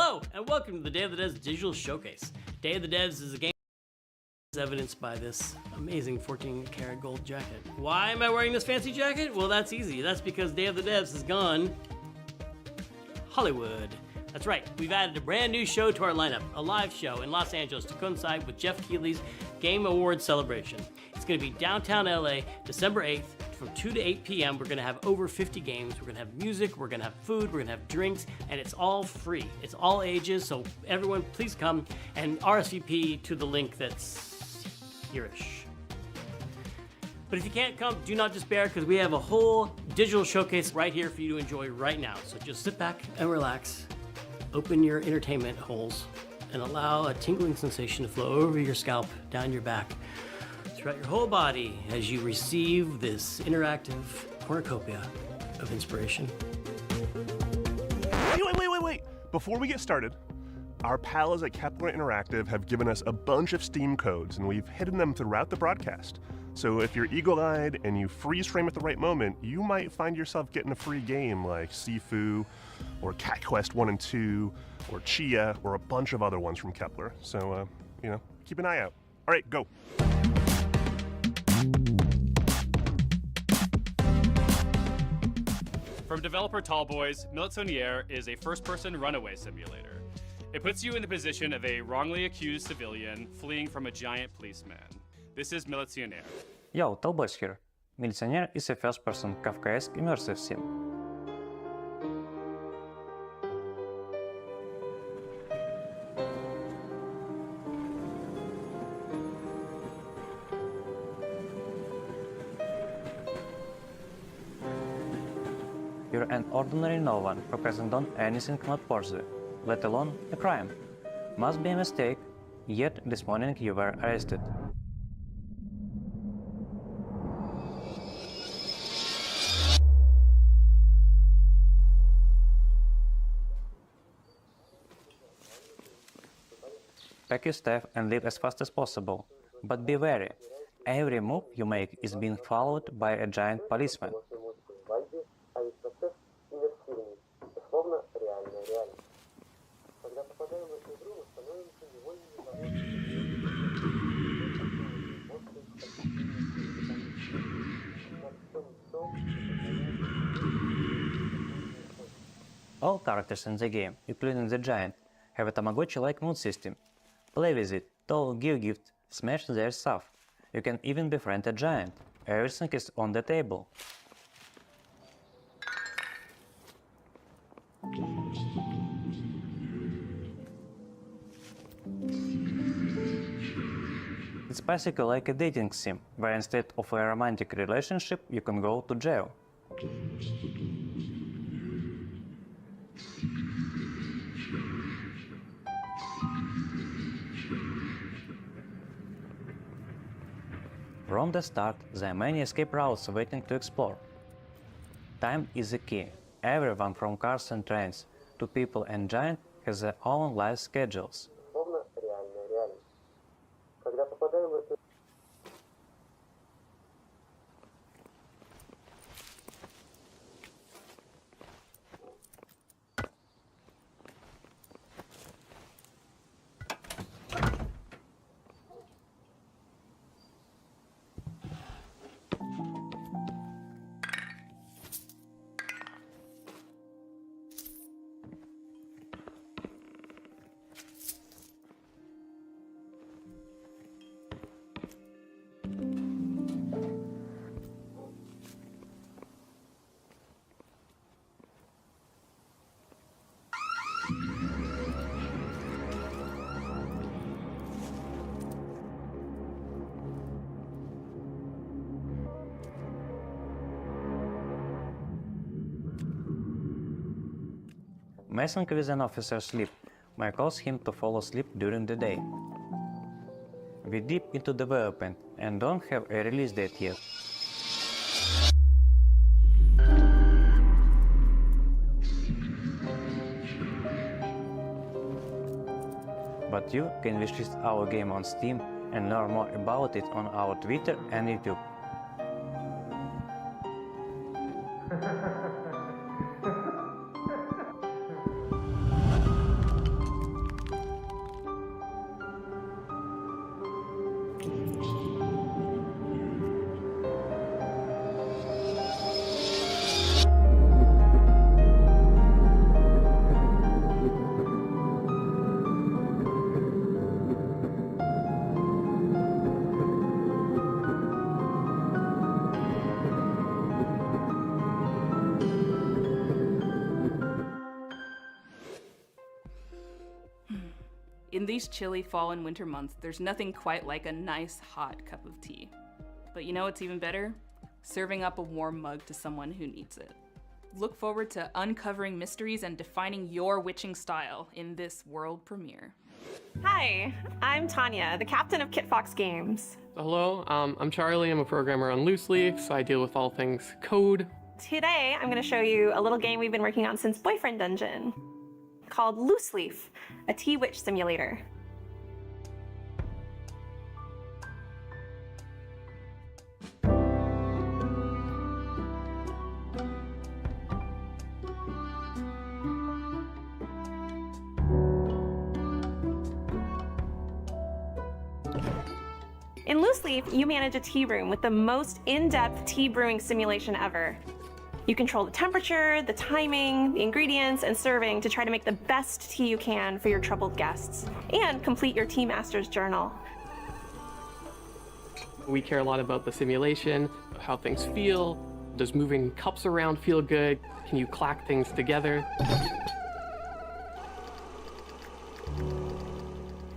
Hello, and welcome to the Day of the Devs Digital Showcase. Day of the Devs is a game evidenced by this amazing 14-karat gold jacket. Why am I wearing this fancy jacket? Well, that's easy. That's because Day of the Devs has gone Hollywood. That's right, we've added a brand new show to our lineup, a live show in Los Angeles to coincide with Jeff Keighley's Game Awards celebration. It's going to be downtown LA, December 8th, from 2 to 8 p.m. We're going to have over 50 games. We're going to have music, we're going to have food, we're going to have drinks, and it's all free. It's all ages, so everyone please come and RSVP to the link that's here-ish. But if you can't come, do not despair, because we have a whole digital showcase right here for you to enjoy right now. So just sit back and relax, open your entertainment holes, and allow a tingling sensation to flow over your scalp, down your back, throughout your whole body as you receive this interactive cornucopia of inspiration. Wait. Before we get started, our pals at Kepler Interactive have given us a bunch of Steam codes, and we've hidden them throughout the broadcast. So if you're eagle-eyed and you freeze frame at the right moment, you might find yourself getting a free game like Sifu, or Cat Quest 1 and 2, or Chia, or a bunch of other ones from Kepler. So, keep an eye out. All right, go. From developer Tallboys, Militaire is a first-person runaway simulator. It puts you in the position of a wrongly accused civilian fleeing from a giant policeman. This is Militaire. Yo, Tallboys here. Militaire is a first-person Kafkaesque immersive sim. You're an ordinary no one who hasn't done anything not worthy, let alone a crime. Must be a mistake, yet this morning you were arrested. Pack your stuff and leave as fast as possible, but be wary. Every move you make is being followed by a giant policeman. All characters in the game, including the giant, have a Tamagotchi-like mood system. Play with it, toll, give gift, smash their stuff. You can even befriend a giant. Everything is on the table. It's basically like a dating sim, where instead of a romantic relationship, you can go to jail. From the start, there are many escape routes waiting to explore. Time is the key. Everyone from cars and trains to people and giants has their own life schedules. Messing with an officer's sleep may cause him to fall asleep during the day. We're deep into development and don't have a release date yet. But you can wishlist our game on Steam and learn more about it on our Twitter and YouTube. In these chilly fall and winter months, there's nothing quite like a nice hot cup of tea. But you know what's even better? Serving up a warm mug to someone who needs it. Look forward to uncovering mysteries and defining your witching style in this world premiere. Hi, I'm Tanya, the captain of Kit Fox Games. Hello, I'm Charlie. I'm a programmer on Loose Leaf, so I deal with all things code. Today, I'm going to show you a little game we've been working on since Boyfriend Dungeon, called Loose Leaf, a tea witch simulator. In Loose Leaf, you manage a tea room with the most in-depth tea brewing simulation ever. You control the temperature, the timing, the ingredients, and serving to try to make the best tea you can for your troubled guests, and complete your Tea Master's Journal. We care a lot about the simulation, how things feel. Does moving cups around feel good? Can you clack things together?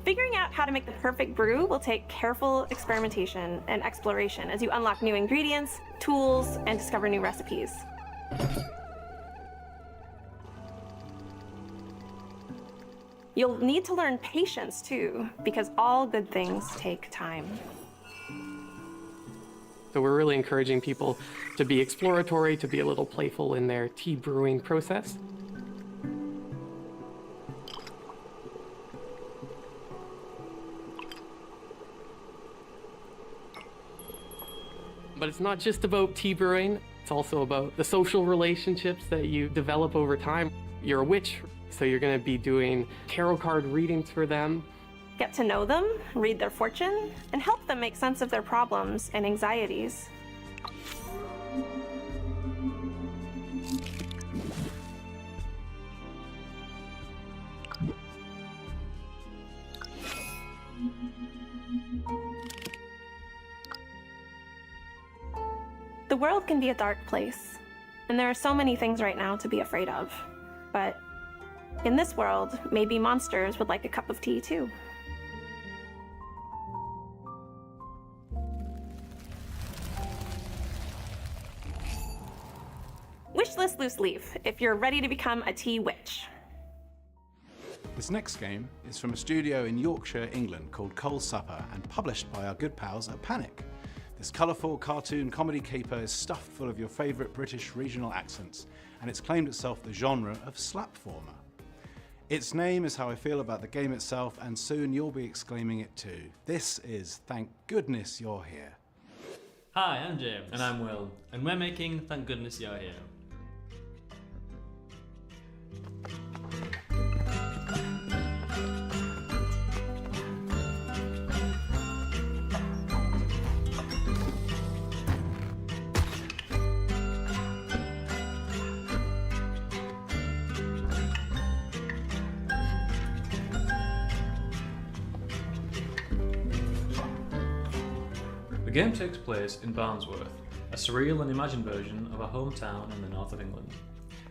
Figuring out how to make the perfect brew will take careful experimentation and exploration as you unlock new ingredients, tools, and discover new recipes. You'll need to learn patience too, because all good things take time. So we're really encouraging people to be exploratory, to be a little playful in their tea brewing process. But it's not just about tea brewing, it's also about the social relationships that you develop over time. You're a witch, so you're going to be doing tarot card readings for them. Get to know them, read their fortune, and help them make sense of their problems and anxieties. The world can be a dark place, and there are so many things right now to be afraid of. But in this world, maybe monsters would like a cup of tea too. Wishlist Loose Leaf, if you're ready to become a tea witch. This next game is from a studio in Yorkshire, England called Coal Supper and published by our good pals at Panic. This colourful cartoon comedy caper is stuffed full of your favourite British regional accents, and it's claimed itself the genre of slapformer. Its name is how I feel about the game itself, and soon you'll be exclaiming it too. This is Thank Goodness You're Here. Hi, I'm James. And I'm Will. And we're making Thank Goodness You're Here. The game takes place in Barnsworth, a surreal and imagined version of a hometown in the north of England.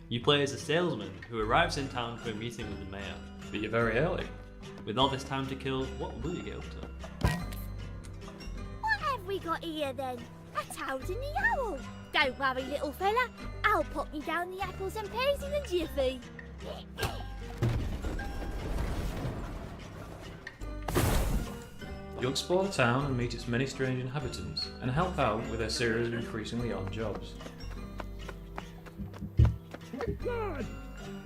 You play as a salesman who arrives in town for a meeting with the mayor. But you're very early. With all this time to kill, what will you get up to? What have we got here then? A toad and the owl. Don't worry, little fella. I'll pop you down the apples and pears in a jiffy. You explore the town and meet its many strange inhabitants, and help out with a series of increasingly odd jobs. God!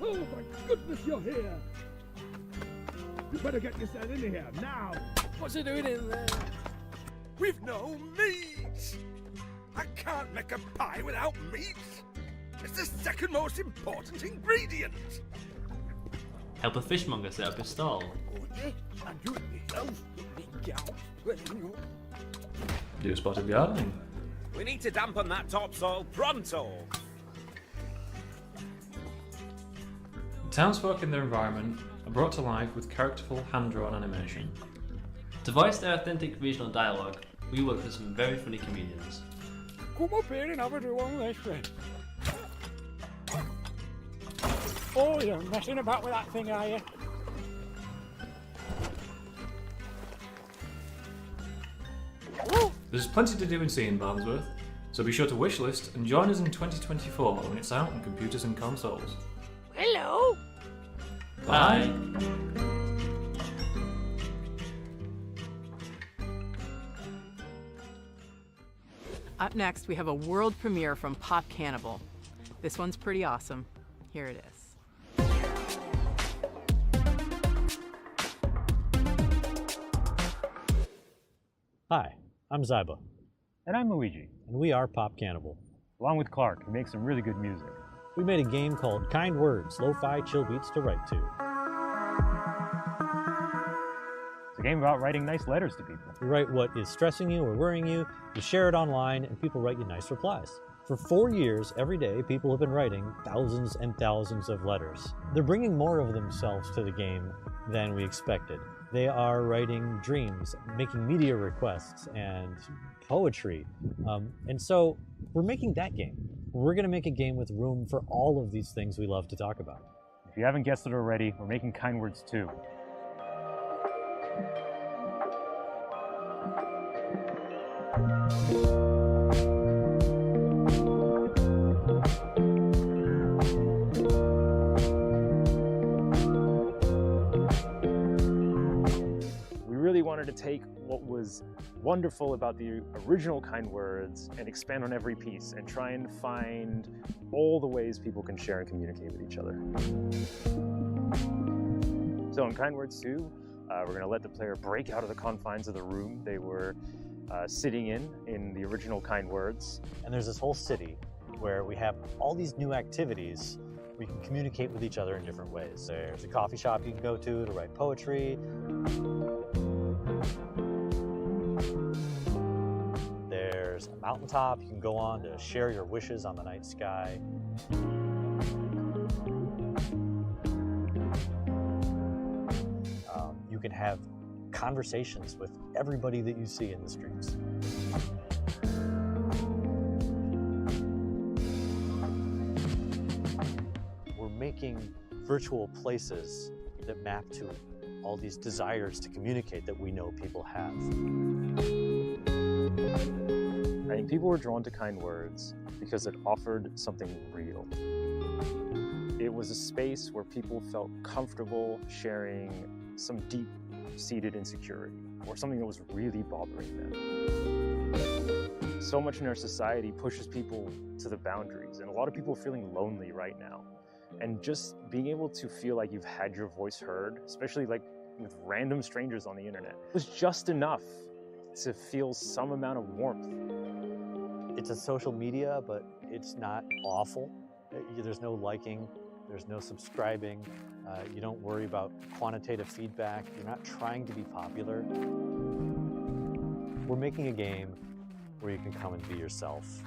Oh my goodness, you're here! You better get yourself in here, now! What's he doing in there? We've no meat! I can't make a pie without meat! It's the second most important ingredient! Help a fishmonger set up his stall. And you elf, Do spotted gardening. We need to dampen that topsoil pronto. The townsfolk and their environment are brought to life with characterful hand-drawn animation. To voice their authentic regional dialogue, we work with some very funny comedians. Come up here and have a do on this, friend. Oh, you're messing about with that thing, are you? There's plenty to do and see in Barnsworth, so be sure to wishlist and join us in 2024 when it's out on computers and consoles. Hello. Bye! Up next, we have a world premiere from Pop Cannibal. This one's pretty awesome. Here it is. Hi, I'm Zyba. And I'm Luigi, and we are Pop Cannibal. Along with Clark, we make some really good music. We made a game called Kind Words, Lo-Fi Chill Beats to Write To. It's a game about writing nice letters to people. You write what is stressing you or worrying you, you share it online, and people write you nice replies. For 4 years, every day, people have been writing thousands and thousands of letters. They're bringing more of themselves to the game than we expected. They are writing dreams, making media requests, and poetry. And so we're making that game. We're going to make a game with room for all of these things we love to talk about. If you haven't guessed it already, we're making Kind Words 2. Wanted to take what was wonderful about the original Kind Words and expand on every piece and try and find all the ways people can share and communicate with each other. So in Kind Words 2, we're going to let the player break out of the confines of the room they were sitting in the original Kind Words. And there's this whole city where we have all these new activities. We can communicate with each other in different ways. There's a coffee shop you can go to write poetry. There's a mountaintop you can go on to share your wishes on the night sky. You can have conversations with everybody that you see in the streets. We're making virtual places that map to all these desires to communicate that we know people have. I think people were drawn to Kind Words because it offered something real. It was a space where people felt comfortable sharing some deep-seated insecurity or something that was really bothering them. So much in our society pushes people to the boundaries, and a lot of people are feeling lonely right now. And just being able to feel like you've had your voice heard, especially like with random strangers on the internet, was just enough to feel some amount of warmth. It's a social media, but it's not awful. There's no liking, there's no subscribing. You don't worry about quantitative feedback. You're not trying to be popular. We're making a game where you can come and be yourself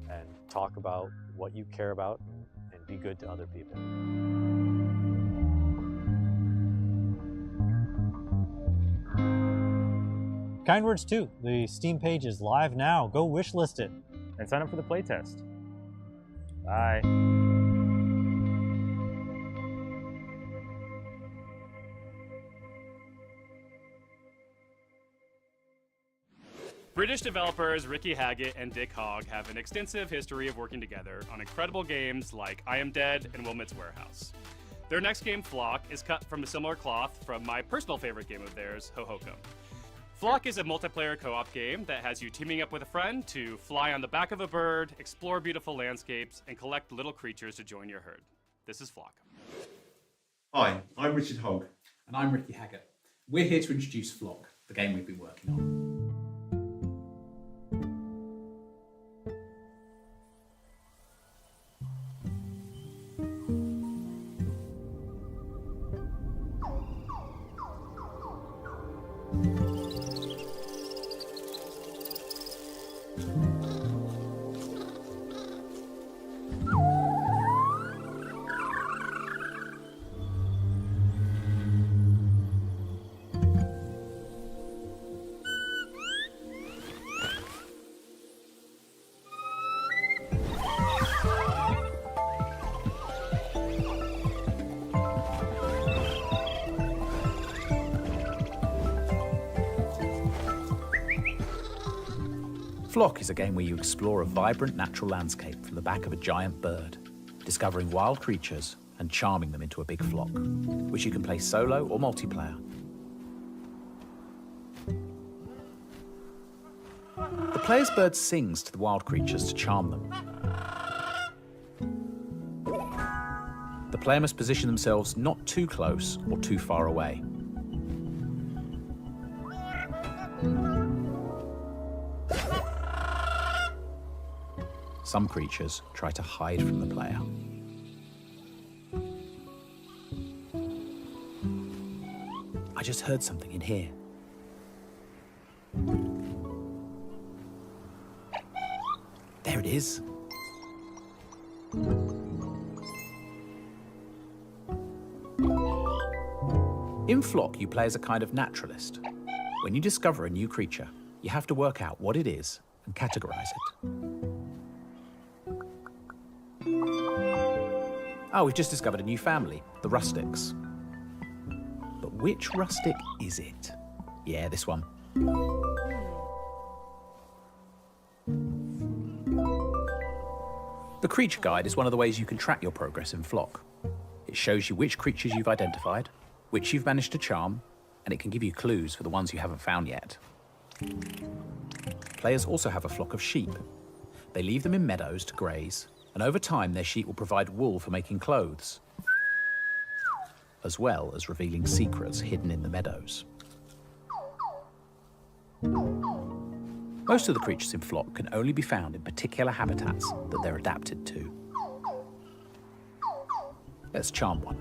and talk about what you care about and be good to other people. Kind Words 2, the Steam page is live now. Go wishlist it. And sign up for the playtest. Bye. British developers Ricky Haggett and Dick Hogg have an extensive history of working together on incredible games like I Am Dead and Wilmot's Warehouse. Their next game, Flock, is cut from a similar cloth from my personal favorite game of theirs, Hohokum. Flock is a multiplayer co-op game that has you teaming up with a friend to fly on the back of a bird, explore beautiful landscapes, and collect little creatures to join your herd. This is Flock. Hi, I'm Richard Hogg. And I'm Ricky Haggett. We're here to introduce Flock, the game we've been working on. Flock is a game where you explore a vibrant natural landscape from the back of a giant bird, discovering wild creatures and charming them into a big flock, which you can play solo or multiplayer. The player's bird sings to the wild creatures to charm them. The player must position themselves not too close or too far away. Some creatures try to hide from the player. I just heard something in here. There it is. In Flock, you play as a kind of naturalist. When you discover a new creature, you have to work out what it is and categorize it. Oh, we've just discovered a new family, the Rustics. But which rustic is it? Yeah, this one. The Creature Guide is one of the ways you can track your progress in Flock. It shows you which creatures you've identified, which you've managed to charm, and it can give you clues for the ones you haven't found yet. Players also have a flock of sheep. They leave them in meadows to graze, and over time their sheep will provide wool for making clothes, as well as revealing secrets hidden in the meadows. Most of the creatures in Flock can only be found in particular habitats that they're adapted to. Let's charm one.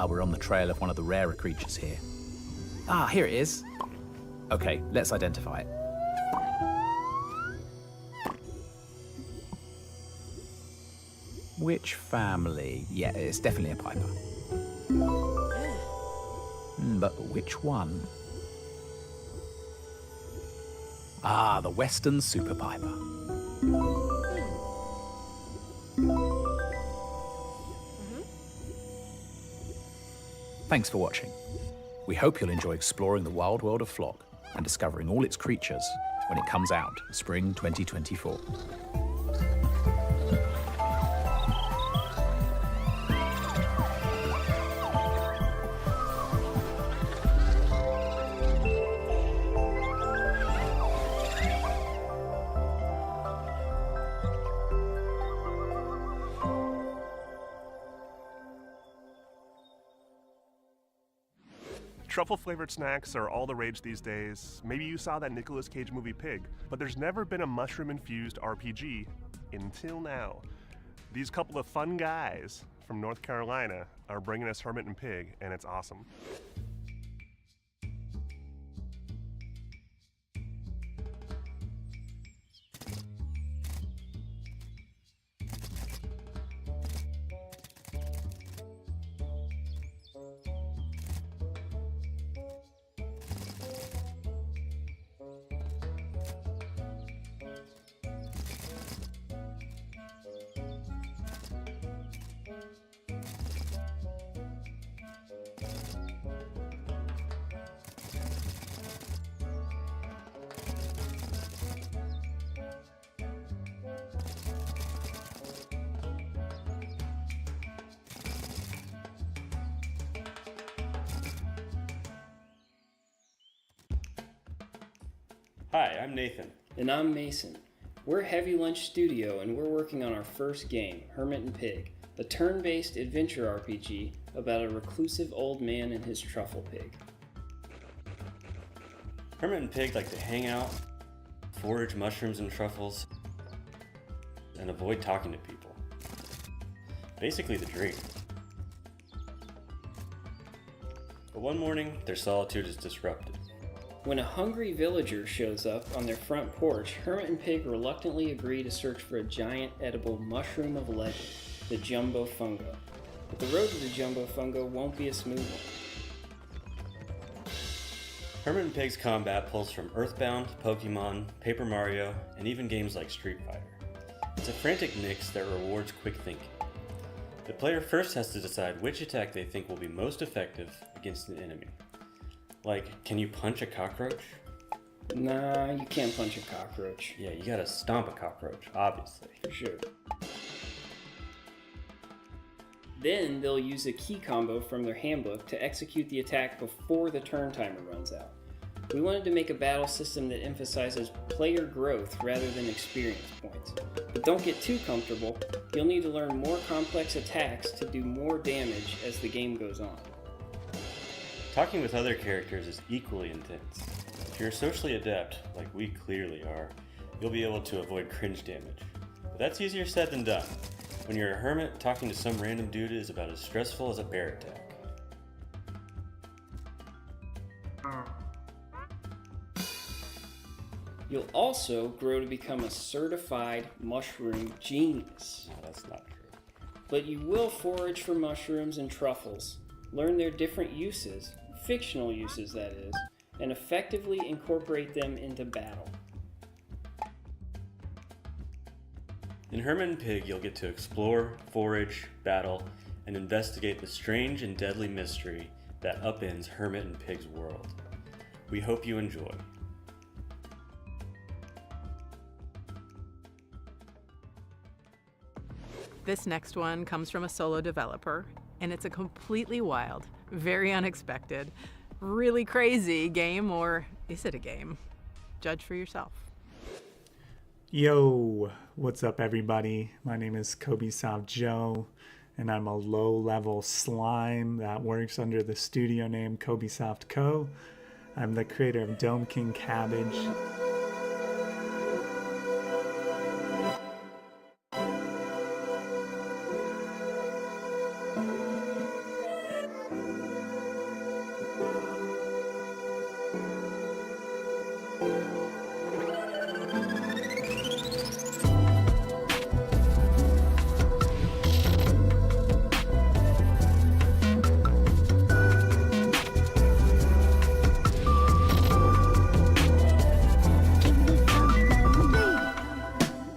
We're on the trail of one of the rarer creatures here. Ah, here it is. Okay, let's identify it. Which family? Yeah, it's definitely a piper. But which one? Ah, the Western Super Piper. Thanks for watching. We hope you'll enjoy exploring the wild world of Flock and discovering all its creatures when it comes out spring 2024. Truffle-flavored snacks are all the rage these days. Maybe you saw that Nicolas Cage movie Pig, but there's never been a mushroom-infused RPG until now. These couple of fun guys from North Carolina are bringing us Hermit and Pig, and it's awesome. Hi, I'm Nathan. And I'm Mason. We're Heavy Lunch Studio and we're working on our first game, Hermit and Pig, a turn-based adventure RPG about a reclusive old man and his truffle pig. Hermit and Pig like to hang out, forage mushrooms and truffles, and avoid talking to people. Basically the dream. But one morning, their solitude is disrupted. When a hungry villager shows up on their front porch, Hermit and Pig reluctantly agree to search for a giant edible mushroom of legend, the Jumbo Fungo. But the road to the Jumbo Fungo won't be a smooth one. Hermit & Pig's combat pulls from Earthbound, Pokemon, Paper Mario, and even games like Street Fighter. It's a frantic mix that rewards quick thinking. The player first has to decide which attack they think will be most effective against an enemy. Like, can you punch a cockroach? Nah, you can't punch a cockroach. Yeah, you gotta stomp a cockroach, obviously. For sure. Then they'll use a key combo from their handbook to execute the attack before the turn timer runs out. We wanted to make a battle system that emphasizes player growth rather than experience points. But don't get too comfortable. You'll need to learn more complex attacks to do more damage as the game goes on. Talking with other characters is equally intense. If you're socially adept, like we clearly are, you'll be able to avoid cringe damage. But that's easier said than done. When you're a hermit, talking to some random dude is about as stressful as a bear attack. You'll also grow to become a certified mushroom genius. No, that's not true. But you will forage for mushrooms and truffles, learn their different uses, fictional uses that is, and effectively incorporate them into battle. In Hermit & Pig, you'll get to explore, forage, battle, and investigate the strange and deadly mystery that upends Hermit & Pig's world. We hope you enjoy. This next one comes from a solo developer, and it's a completely wild, very unexpected, really crazy game, or is it a game? Judge for yourself. Yo, what's up everybody? My name is Kobe-Soft Joe, and I'm a low-level slime that works under the studio name Kobe-Soft Co. I'm the creator of Dome King Cabbage.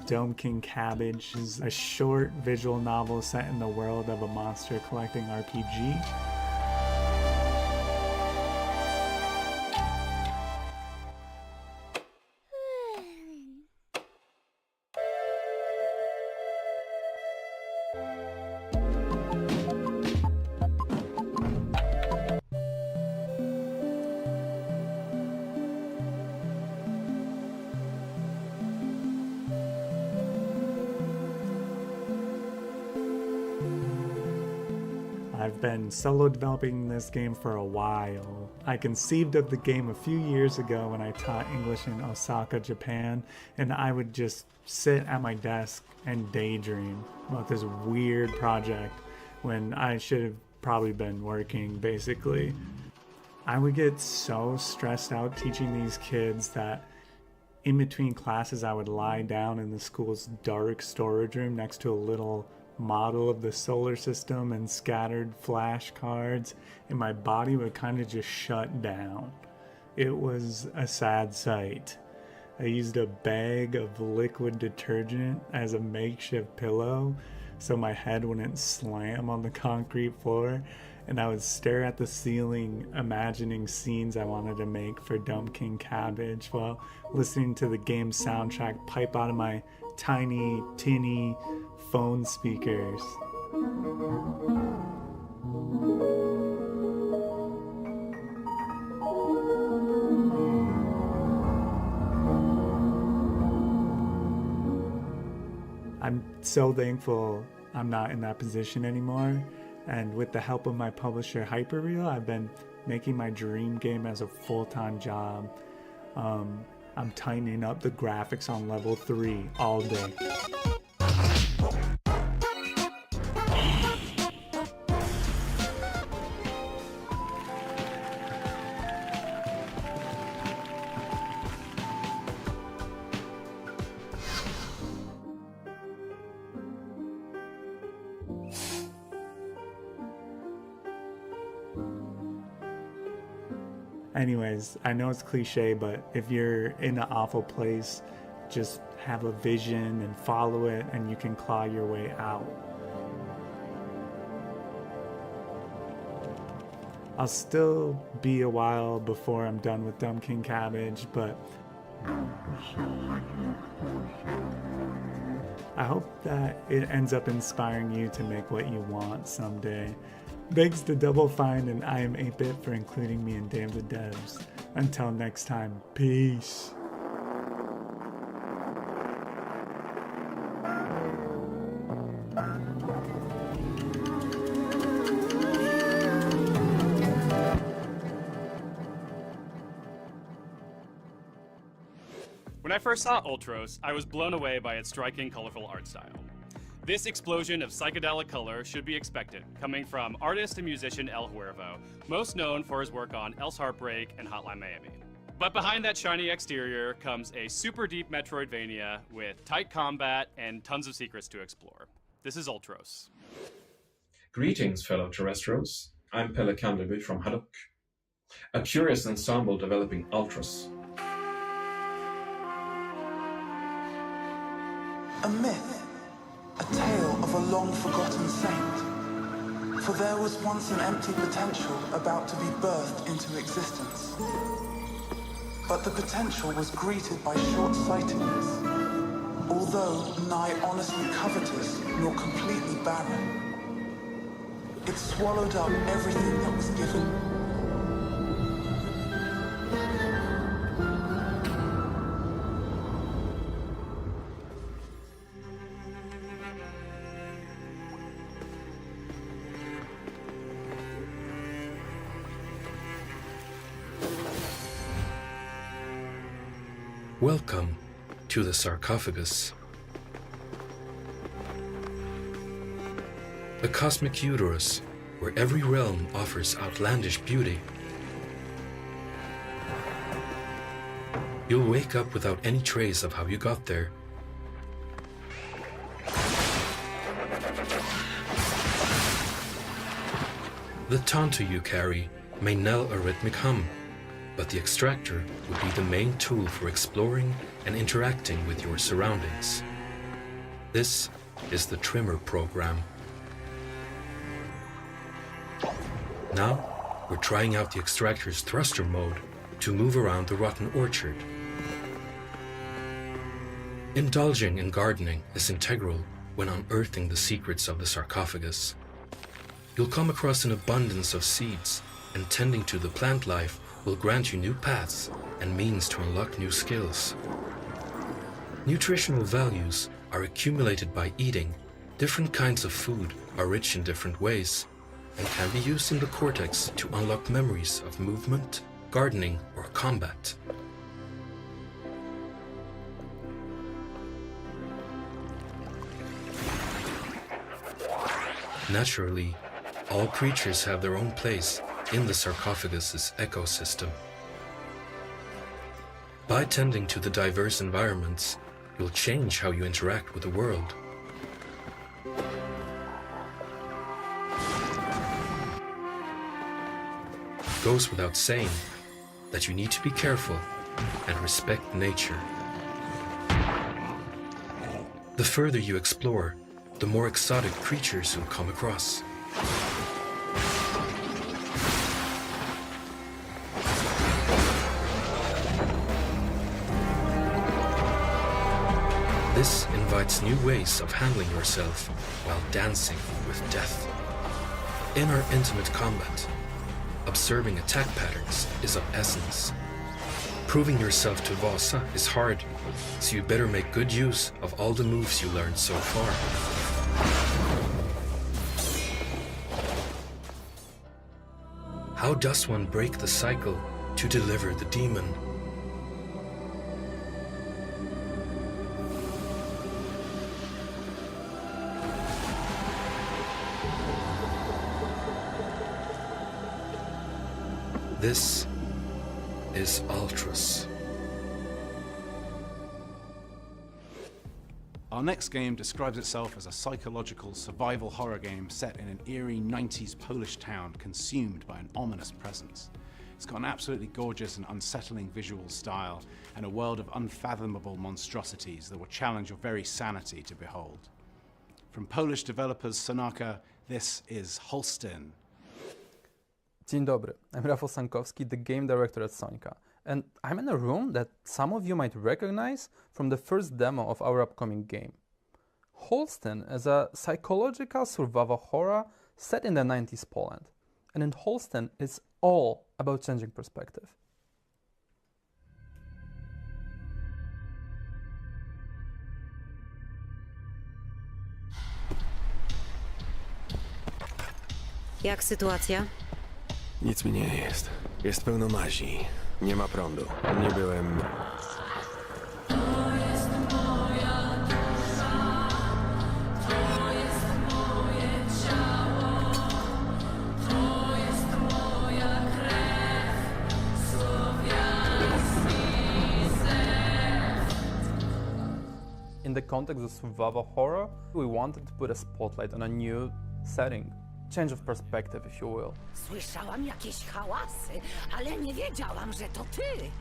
Dome King Cabbage is a short visual novel set in the world of a monster collecting RPG. I've been solo developing this game for a while. I conceived of the game a few years ago when I taught English in Osaka, Japan, and I would just sit at my desk and daydream about this weird project when I should have probably been working, basically. I would get so stressed out teaching these kids that in between classes I would lie down in the school's dark storage room next to a little model of the solar system and scattered flashcards, and my body would kind of just shut down. It was a sad sight. I used a bag of liquid detergent as a makeshift pillow so my head wouldn't slam on the concrete floor, and I would stare at the ceiling imagining scenes I wanted to make for Dome King Cabbage while listening to the game's soundtrack pipe out of my tiny, tinny phone speakers. I'm so thankful I'm not in that position anymore, and with the help of my publisher Hyperreal, I've been making my dream game as a full-time job. I'm tightening up the graphics on level 3 all day. Anyways, I know it's cliche, but if you're in an awful place, just have a vision and follow it, and you can claw your way out. I'll still be a while before I'm done with Dumb King Cabbage, but I hope that it ends up inspiring you to make what you want someday. Thanks to Double Fine and I Am 8-Bit for including me in Damn the Devs. Until next time, peace. When I first saw Ultros, I was blown away by its striking, colorful art style. This explosion of psychedelic color should be expected, coming from artist and musician El Huervo, most known for his work on Else Heartbreak and Hotline Miami. But behind that shiny exterior comes a super deep Metroidvania with tight combat and tons of secrets to explore. This is Ultros. Greetings, fellow terrestrials. I'm Pelle Candleby from Haddock, a curious ensemble developing Ultros. A myth, a tale of a long-forgotten saint. For there was once an empty potential about to be birthed into existence. But the potential was greeted by short-sightedness, although nigh honestly covetous nor completely barren. It swallowed up everything that was given. Welcome to the sarcophagus. A cosmic uterus where every realm offers outlandish beauty. You'll wake up without any trace of how you got there. The tantu you carry may knell a rhythmic hum, but the extractor would be the main tool for exploring and interacting with your surroundings. This is the Trimmer program. Now, we're trying out the extractor's thruster mode to move around the rotten orchard. Indulging in gardening is integral when unearthing the secrets of the sarcophagus. You'll come across an abundance of seeds, and tending to the plant life will grant you new paths and means to unlock new skills. Nutritional values are accumulated by eating. Different kinds of food are rich in different ways and can be used in the cortex to unlock memories of movement, gardening, or combat. Naturally, all creatures have their own place in the sarcophagus's ecosystem. By tending to the diverse environments, you'll change how you interact with the world. It goes without saying that you need to be careful and respect nature. The further you explore, the more exotic creatures you'll come across. This invites new ways of handling yourself while dancing with death. In our intimate combat, observing attack patterns is of essence. Proving yourself to Vasa is hard, so you better make good use of all the moves you learned so far. How does one break the cycle to deliver the demon? This is Ultros. Our next game describes itself as a psychological survival horror game set in an eerie 90s Polish town consumed by an ominous presence. It's got an absolutely gorgeous and unsettling visual style and a world of unfathomable monstrosities that will challenge your very sanity to behold. From Polish developers Sonaka, this is Holstein. Dzień dobry, I'm Rafał Sankowski, the game director at Sonika, and I'm in a room that some of you might recognize from the first demo of our upcoming game. Holstein is a psychological survival horror set in the 90s Poland, and in Holstein it's all about changing perspective. Jak sytuacja? Nic mi nie jest. Jest pełno mazi. Nie ma prądu. Nie byłem... In the context of survival horror, we wanted to put a spotlight on a new setting. Change of perspective, if you will. Słyszałam jakieś hałasy, ale nie wiedziałam, że to ty.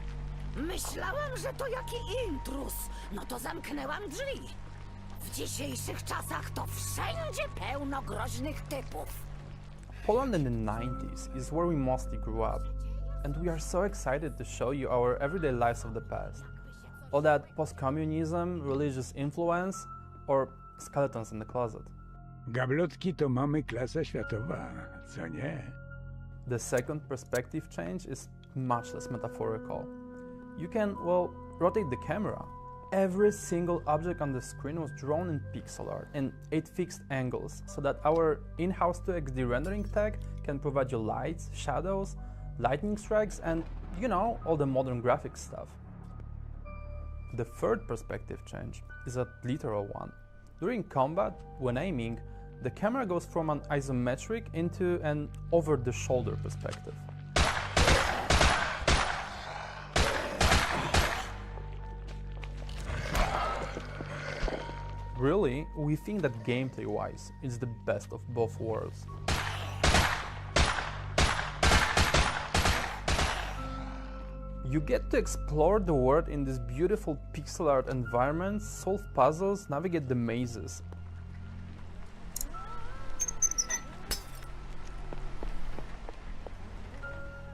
Myślałam, że to jaki intruz. No to zamknęłam drzwi. W dzisiejszych czasach to wszędzie pełno groźnych typów. Poland in the 90s is where we mostly grew up, and we are so excited to show you our everyday lives of the past. All that post-communism, religious influence, or skeletons in the closet. Gablotki to mamy klasa światowa, co nie? The second perspective change is much less metaphorical. You can, well, rotate the camera. Every single object on the screen was drawn in pixel art in 8 fixed angles, so that our in-house 2XD rendering tech can provide you lights, shadows, lightning strikes, and, you know, all the modern graphics stuff. The third perspective change is a literal one. During combat, when aiming, the camera goes from an isometric into an over-the-shoulder perspective. Really, we think that gameplay-wise, it's the best of both worlds. You get to explore the world in this beautiful pixel art environment, solve puzzles, navigate the mazes.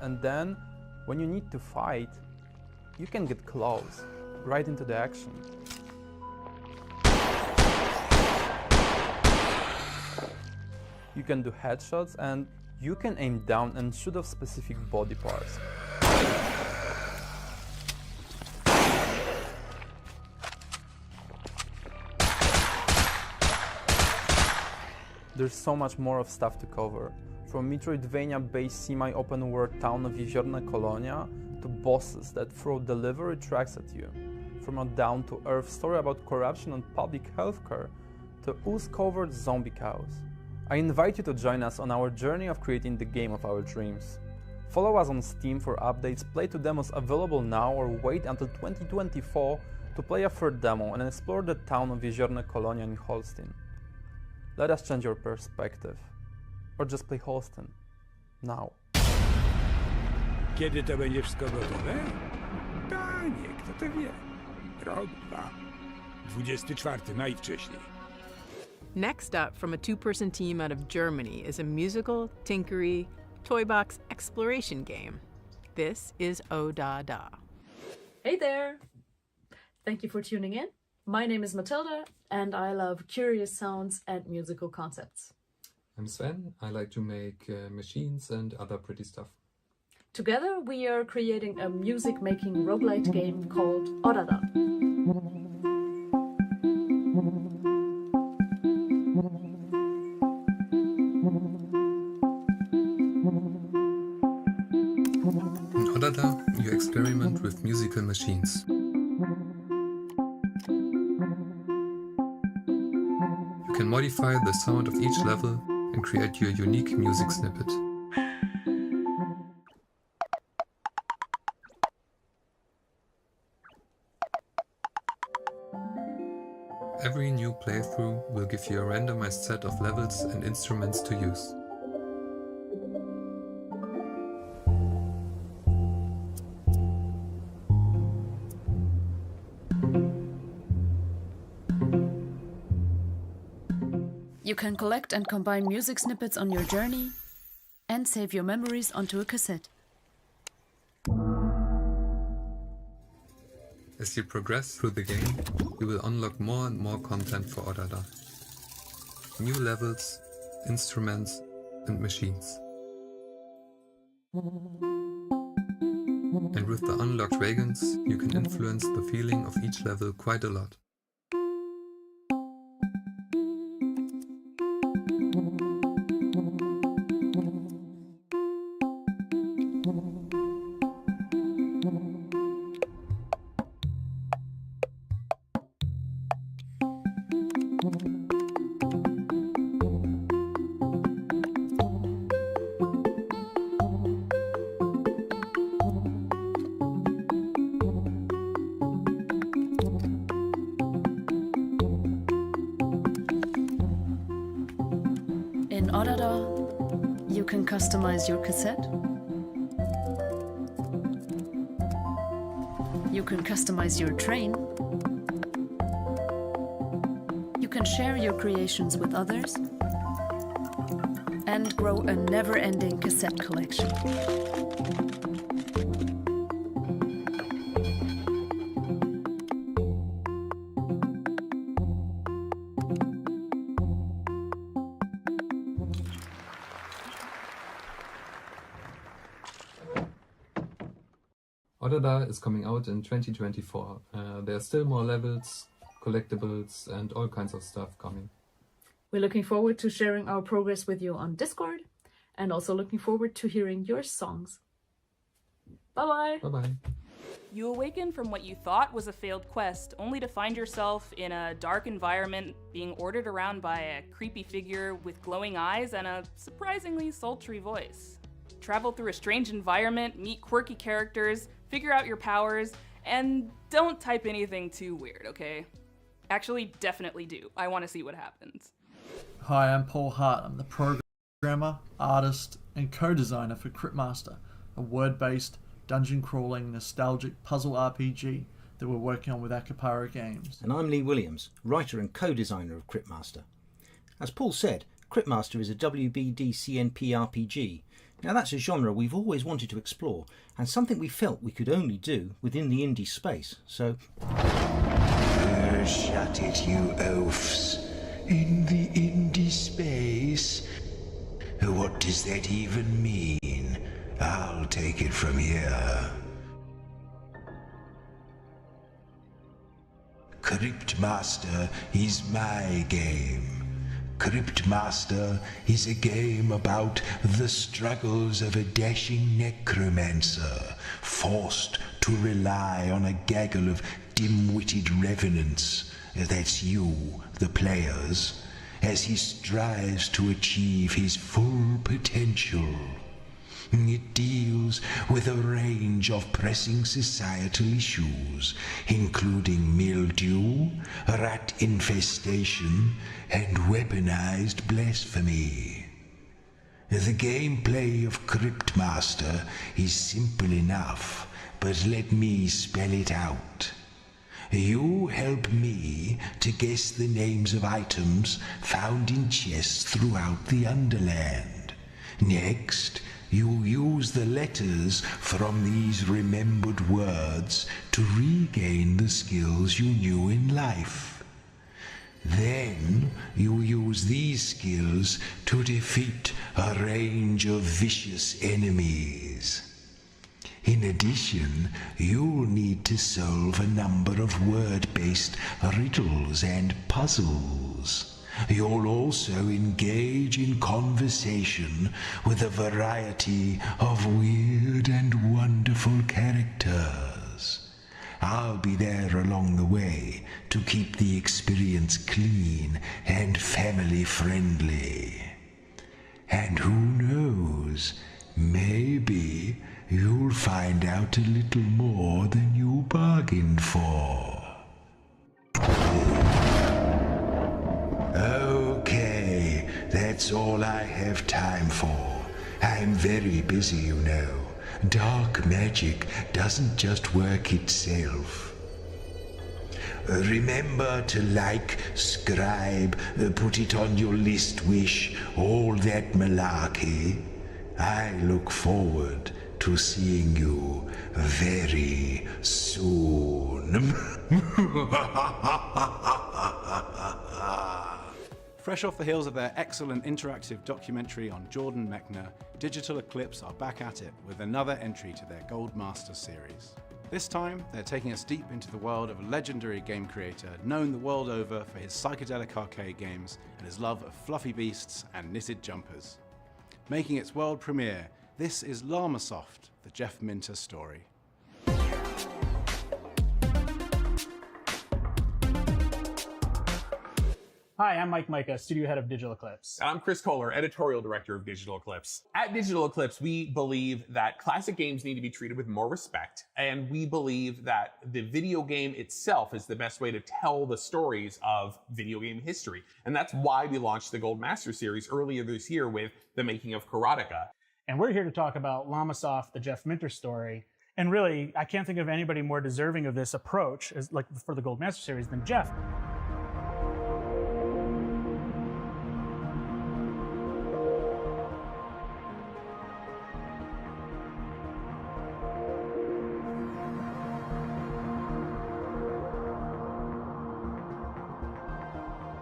And then, when you need to fight, you can get close, right into the action. You can do headshots, and you can aim down and shoot off specific body parts. There's so much more of stuff to cover, from Metroidvania-based semi-open world town of Jeziorna Kolonia to bosses that throw delivery tracks at you, from a down-to-earth story about corruption and public healthcare to ooze-covered zombie cows. I invite you to join us on our journey of creating the game of our dreams. Follow us on Steam for updates, play 2 demos available now, or wait until 2024 to play a third demo and explore the town of Jeziorna Kolonia in Holstein. Let us change your perspective. Or just play Holstein. Now. Kiedy to będzie wszystko gotowe? Panie, kto to wie? Rok, 2. 24 najwcześniej. Next up, from a 2-person team out of Germany, is a musical, tinkery, toy box exploration game. This is Oh Da Da. Hey there! Thank you for tuning in. My name is Matilda, and I love curious sounds and musical concepts. I'm Sven. I like to make machines and other pretty stuff. Together, we are creating a music-making roguelite game called Oh Da Da. In Oh Da Da, you experiment with musical machines. You can modify the sound of each level and create your unique music snippet. Every new playthrough will give you a randomized set of levels and instruments to use. You can collect and combine music snippets on your journey and save your memories onto a cassette. As you progress through the game, you will unlock more and more content for Odada. New levels, instruments, and machines. And with the unlocked wagons, you can influence the feeling of each level quite a lot. In Odada, you can customize your cassette. You can customize your train. You can share your creations with others. And grow a never-ending cassette collection. Odada is coming out in 2024. There are still more levels, collectibles, and all kinds of stuff coming. We're looking forward to sharing our progress with you on Discord, and also looking forward to hearing your songs. Bye-bye! Bye-bye! You awaken from what you thought was a failed quest, only to find yourself in a dark environment being ordered around by a creepy figure with glowing eyes and a surprisingly sultry voice. Travel through a strange environment, meet quirky characters, figure out your powers, and don't type anything too weird, okay? Actually, definitely do. I want to see what happens. Hi, I'm Paul Hart. I'm the programmer, artist, and co-designer for Cryptmaster, a word-based, dungeon-crawling, nostalgic puzzle RPG that we're working on with Akapara Games. And I'm Lee Williams, writer and co-designer of Cryptmaster. As Paul said, Cryptmaster is a WBD-CNP RPG. Now that's a genre we've always wanted to explore, and something we felt we could only do within the indie space, so... Shut it, you oafs. In the indie space? What does that even mean? I'll take it from here. Cryptmaster is my game. Cryptmaster is a game about the struggles of a dashing necromancer, forced to rely on a gaggle of dim-witted revenants, that's you, the players, as he strives to achieve his full potential. It deals with a range of pressing societal issues, including mildew, rat infestation, and weaponized blasphemy. The gameplay of Cryptmaster is simple enough, but let me spell it out. You help me to guess the names of items found in chests throughout the Underland. Next, you use the letters from these remembered words to regain the skills you knew in life. Then you use these skills to defeat a range of vicious enemies. In addition, you'll need to solve a number of word-based riddles and puzzles. You'll also engage in conversation with a variety of weird and wonderful characters. I'll be there along the way to keep the experience clean and family-friendly. And who knows, maybe you'll find out a little more than you bargained for. Okay, that's all I have time for. I'm very busy, you know. Dark magic doesn't just work itself. Remember to like, scribe, put it on your list wish, all that malarkey. I look forward to seeing you very soon. Fresh off the heels of their excellent interactive documentary on Jordan Mechner, Digital Eclipse are back at it with another entry to their Gold Master series. This time, they're taking us deep into the world of a legendary game creator known the world over for his psychedelic arcade games and his love of fluffy beasts and knitted jumpers. Making its world premiere, this is Llamasoft, the Jeff Minter story. Hi, I'm Mike Micah, studio head of Digital Eclipse. And I'm Chris Kohler, editorial director of Digital Eclipse. At Digital Eclipse, we believe that classic games need to be treated with more respect, and we believe that the video game itself is the best way to tell the stories of video game history. And that's why we launched the Gold Master series earlier this year with The Making of Karateka. And we're here to talk about Llamasoft, the Jeff Minter story. And really, I can't think of anybody more deserving of this approach as like for the Gold Master series than Jeff.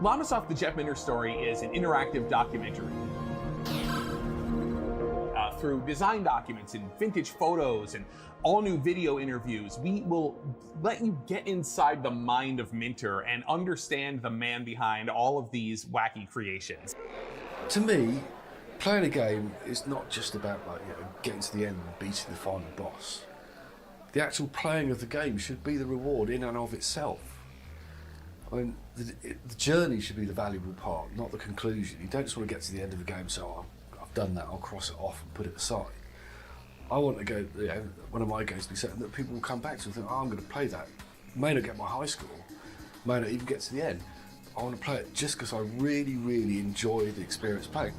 Llamasoft, the Jeff Minter story is an interactive documentary. Through design documents and vintage photos and all new video interviews, we will let you get inside the mind of Minter and understand the man behind all of these wacky creations. To me, playing a game is not just about getting to the end and beating the final boss. The actual playing of the game should be the reward in and of itself. I mean, the journey should be the valuable part, not the conclusion. You don't just want to get to the end of the game, so I've done that, I'll cross it off and put it aside. I want to go, one of my games to be certain that people will come back to and think, I'm going to play that. May not get my high score, may not even get to the end. I want to play it just because I really, really enjoy the experience playing.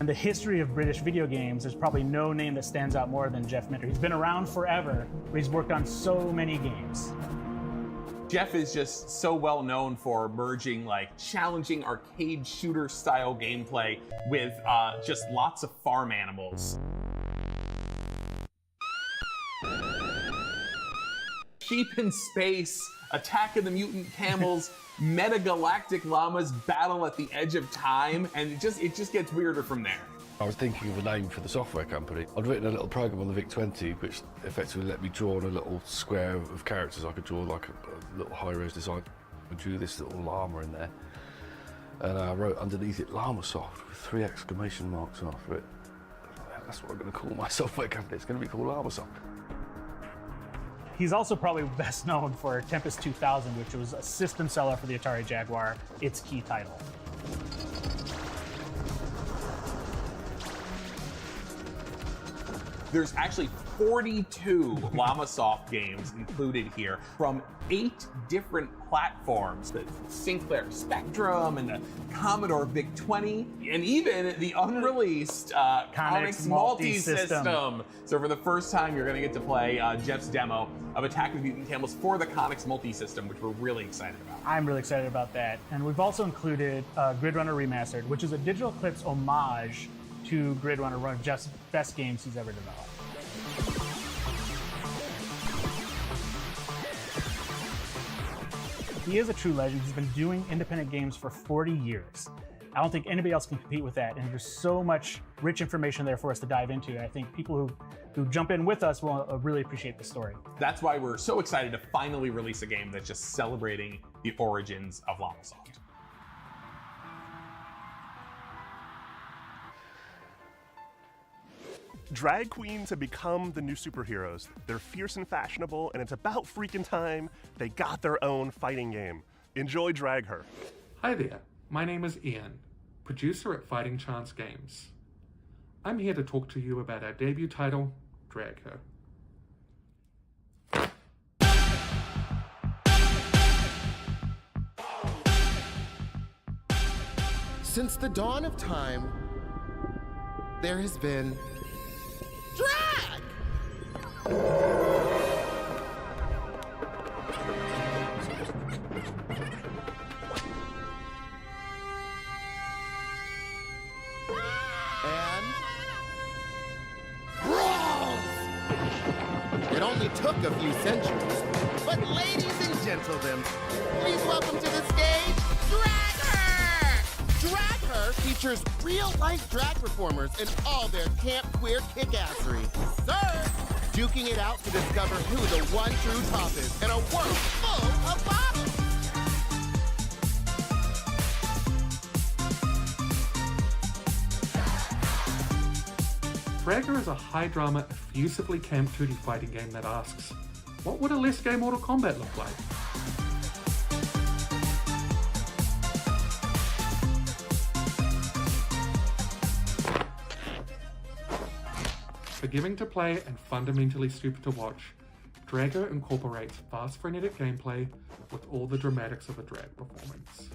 In the history of British video games, there's probably no name that stands out more than Jeff Minter. He's been around forever, but he's worked on so many games. Jeff is just so well known for merging challenging arcade shooter style gameplay with just lots of farm animals. Sheep in space, Attack of the Mutant Camels, metagalactic llamas battle at the edge of time, and it just gets weirder from there. I was thinking of a name for the software company. I'd written a little program on the VIC-20 which effectively let me draw on a little square of characters. I could draw like a little high-res design. I drew this little llama in there. And I wrote underneath it Llamasoft with 3 exclamation marks after it. That's what I'm going to call my software company. It's going to be called Llamasoft. He's also probably best known for Tempest 2000, which was a system seller for the Atari Jaguar, its key title. There's actually 42 Llamasoft games included here from 8 different platforms. The Sinclair Spectrum and the Commodore VIC-20 and even the unreleased Conix Multi-System. So for the first time, you're going to get to play Jeff's demo of Attack of the Mutant Camels for the Conix Multi-System, which we're really excited about. I'm really excited about that. And we've also included Grid Runner Remastered, which is a Digital Eclipse homage to Grid Runner, one of Jeff's best games he's ever developed. He is a true legend. He's been doing independent games for 40 years. I don't think anybody else can compete with that, and there's so much rich information there for us to dive into. I think people who jump in with us will really appreciate the story. That's why we're so excited to finally release a game that's just celebrating the origins of Llamasoft. Drag queens have become the new superheroes. They're fierce and fashionable, and it's about freaking time they got their own fighting game. Enjoy Drag Her. Hi there, my name is Ian, producer at Fighting Chance Games. I'm here to talk to you about our debut title, Drag Her. Since the dawn of time, there has been drag! It only took a few centuries. But ladies and gentlemen, please welcome to the stage, Drag Her! Drag Her features real-life drag performers in all their camp queer kickassery. Sir, duking it out to discover who the one true top is in a world full of bottles. Drag Her is a high-drama, effusively camp 2D fighting game that asks, what would a less gay Mortal Kombat look like? Forgiving to play and fundamentally stupid to watch, Drag Her incorporates fast frenetic gameplay with all the dramatics of a drag performance.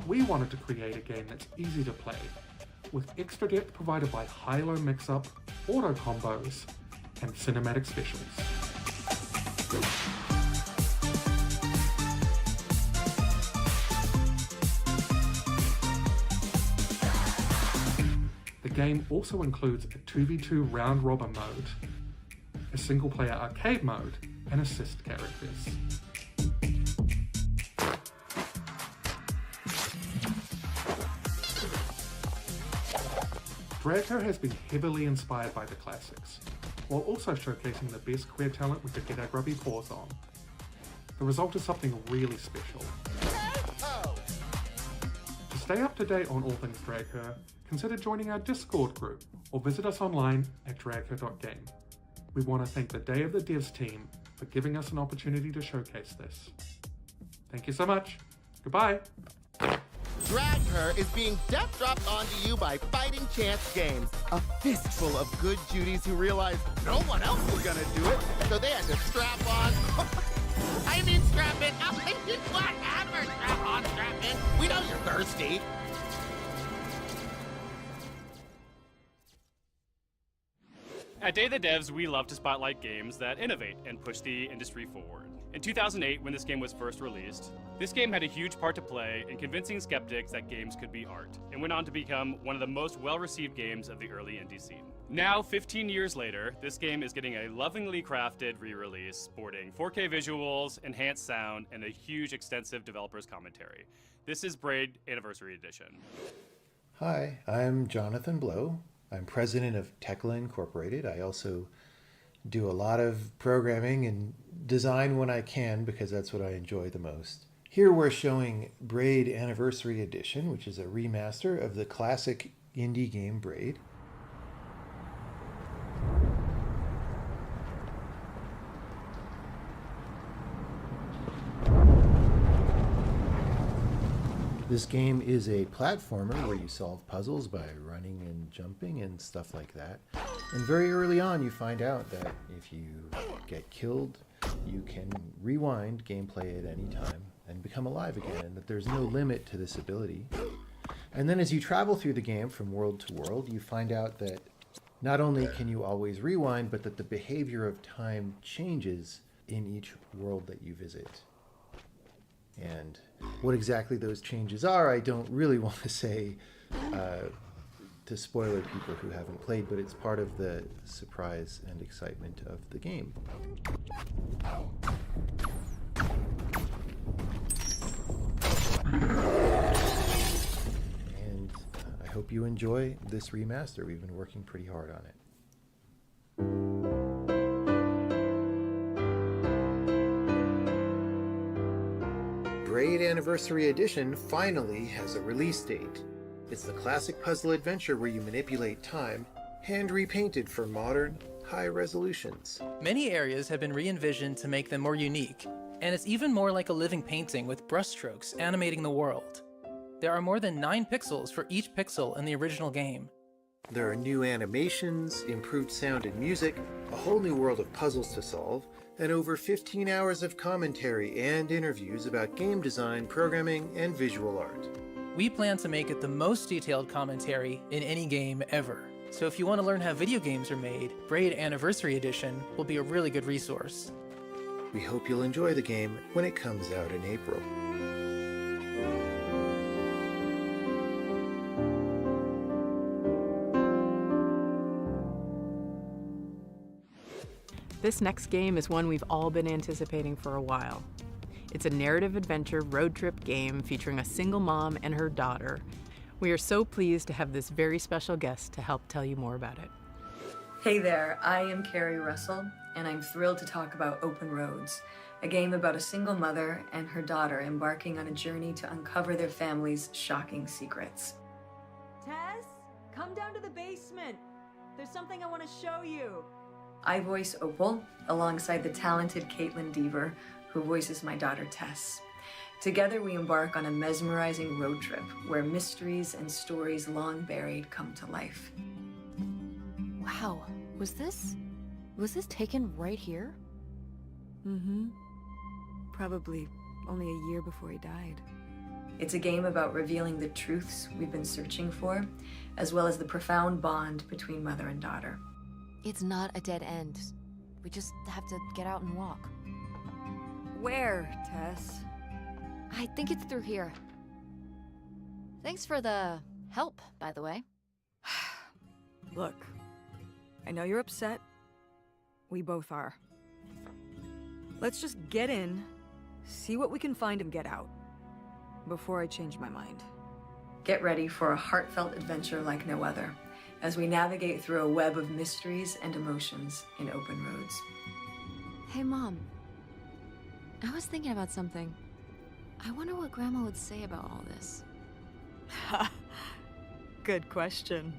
We wanted to create a game that's easy to play, with extra depth provided by high-low mix-up, auto combos, and cinematic specials. The game also includes a 2v2 round-robin mode, a single-player arcade mode, and assist characters. Drag Her has been heavily inspired by the classics, while also showcasing the best queer talent we could get our grubby paws on. The result is something really special. To stay up to date on all things Drag Her, consider joining our Discord group or visit us online at dragher.game. We want to thank the Day of the Devs team for giving us an opportunity to showcase this. Thank you so much. Goodbye. Drag Her is being death dropped onto you by Fighting Chance Games, a fistful of good Judies who realized no one else was gonna do it, so they had to strap on. I mean strap in. I mean whatever. Strap on, strap in. We know you're thirsty. At Day of the Devs, we love to spotlight games that innovate and push the industry forward. In 2008, when this game was first released, this game had a huge part to play in convincing skeptics that games could be art, and went on to become one of the most well-received games of the early indie scene. Now, 15 years later, this game is getting a lovingly crafted re-release, sporting 4K visuals, enhanced sound, and a huge extensive developer's commentary. This is Braid Anniversary Edition. Hi, I'm Jonathan Blow. I'm president of Tekla Incorporated. I also do a lot of programming and design when I can because that's what I enjoy the most. Here we're showing Braid Anniversary Edition, which is a remaster of the classic indie game Braid. This game is a platformer where you solve puzzles by running and jumping and stuff like that. And very early on you find out that if you get killed, you can rewind gameplay at any time and become alive again, and that there's no limit to this ability. And then as you travel through the game from world to world, you find out that not only can you always rewind, but that the behavior of time changes in each world that you visit. And what exactly those changes are, I don't really want to say to spoiler people who haven't played, but it's part of the surprise and excitement of the game. And I hope you enjoy this remaster. We've been working pretty hard on it. Braid Anniversary Edition finally has a release date. It's the classic puzzle adventure where you manipulate time, hand repainted for modern, high resolutions. Many areas have been re-envisioned to make them more unique, and it's even more like a living painting with brushstrokes animating the world. There are more than 9 pixels for each pixel in the original game. There are new animations, improved sound and music, a whole new world of puzzles to solve, and over 15 hours of commentary and interviews about game design, programming, and visual art. We plan to make it the most detailed commentary in any game ever. So if you want to learn how video games are made, Braid Anniversary Edition will be a really good resource. We hope you'll enjoy the game when it comes out in April. This next game is one we've all been anticipating for a while. It's a narrative adventure road trip game featuring a single mom and her daughter. We are so pleased to have this very special guest to help tell you more about it. Hey there, I am Carrie Russell, and I'm thrilled to talk about Open Roads, a game about a single mother and her daughter embarking on a journey to uncover their family's shocking secrets. Tess, come down to the basement. There's something I want to show you. I voice Opal, alongside the talented Caitlin Deaver, who voices my daughter Tess. Together we embark on a mesmerizing road trip where mysteries and stories long buried come to life. Wow, was this taken right here? Mm-hmm. Probably only a year before he died. It's a game about revealing the truths we've been searching for, as well as the profound bond between mother and daughter. It's not a dead end. We just have to get out and walk. Where, Tess? I think it's through here. Thanks for the help, by the way. Look, I know you're upset. We both are. Let's just get in, see what we can find and get out, before I change my mind. Get ready for a heartfelt adventure like no other, as we navigate through a web of mysteries and emotions in Open Roads. Hey, Mom. I was thinking about something. I wonder what Grandma would say about all this. Good question.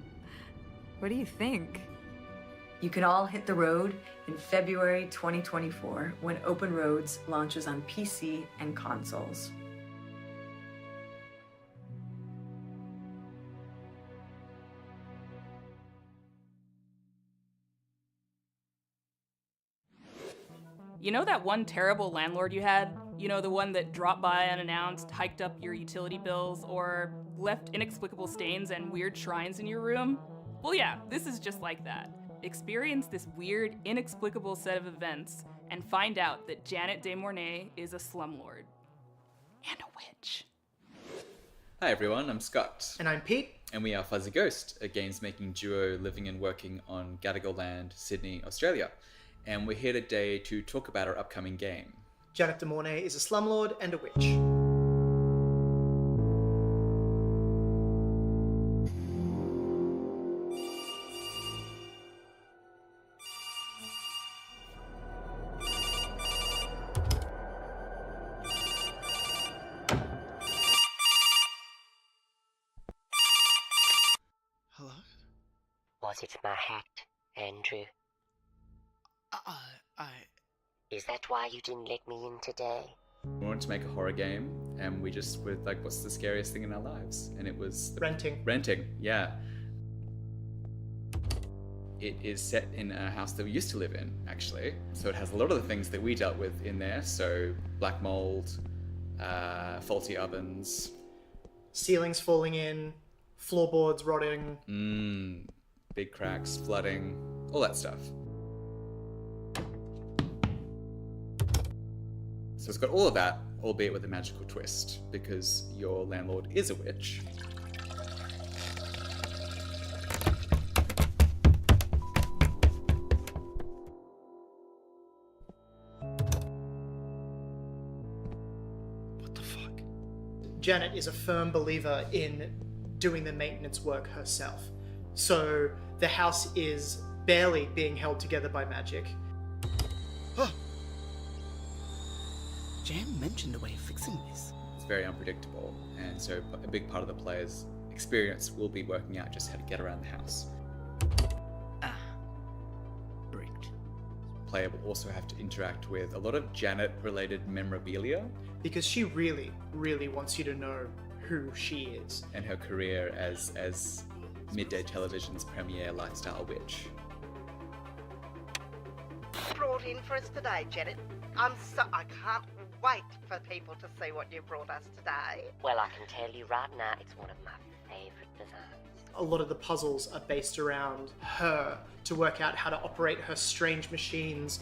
What do you think? You can all hit the road in February 2024 when Open Roads launches on PC and consoles. You know that one terrible landlord you had? You know, the one that dropped by unannounced, hiked up your utility bills, or left inexplicable stains and weird shrines in your room? Well, yeah, this is just like that. Experience this weird, inexplicable set of events and find out that Janet de Mornay is a slumlord. And a witch. Hi everyone, I'm Scott. And I'm Pete. And we are Fuzzy Ghost, a games-making duo living and working on Gadigal Land, Sydney, Australia. And we're here today to talk about our upcoming game. Janet de Mornay is a slumlord and a witch. Hello? Was it my hat, Andrew? Is that why you didn't let me in today? We wanted to make a horror game, and we just were like, what's the scariest thing in our lives? And it was... renting. Renting, yeah. It is set in a house that we used to live in, actually. So it has a lot of the things that we dealt with in there. So black mold, faulty ovens. Ceilings falling in, floorboards rotting. Big cracks, flooding, all that stuff. So it's got all of that, albeit with a magical twist, because your landlord is a witch. What the fuck? Janet is a firm believer in doing the maintenance work herself. So the house is barely being held together by magic. Jan mentioned a way of fixing this. It's very unpredictable, and so a big part of the player's experience will be working out just how to get around the house. Bricked. The player will also have to interact with a lot of Janet-related memorabilia. Because she really, really wants you to know who she is. And her career as midday television's premier lifestyle witch. Brought in for us today, Janet. I can't wait for people to see what you brought us today. Well, I can tell you right now, it's one of my favourite designs. A lot of the puzzles are based around her to work out how to operate her strange machines.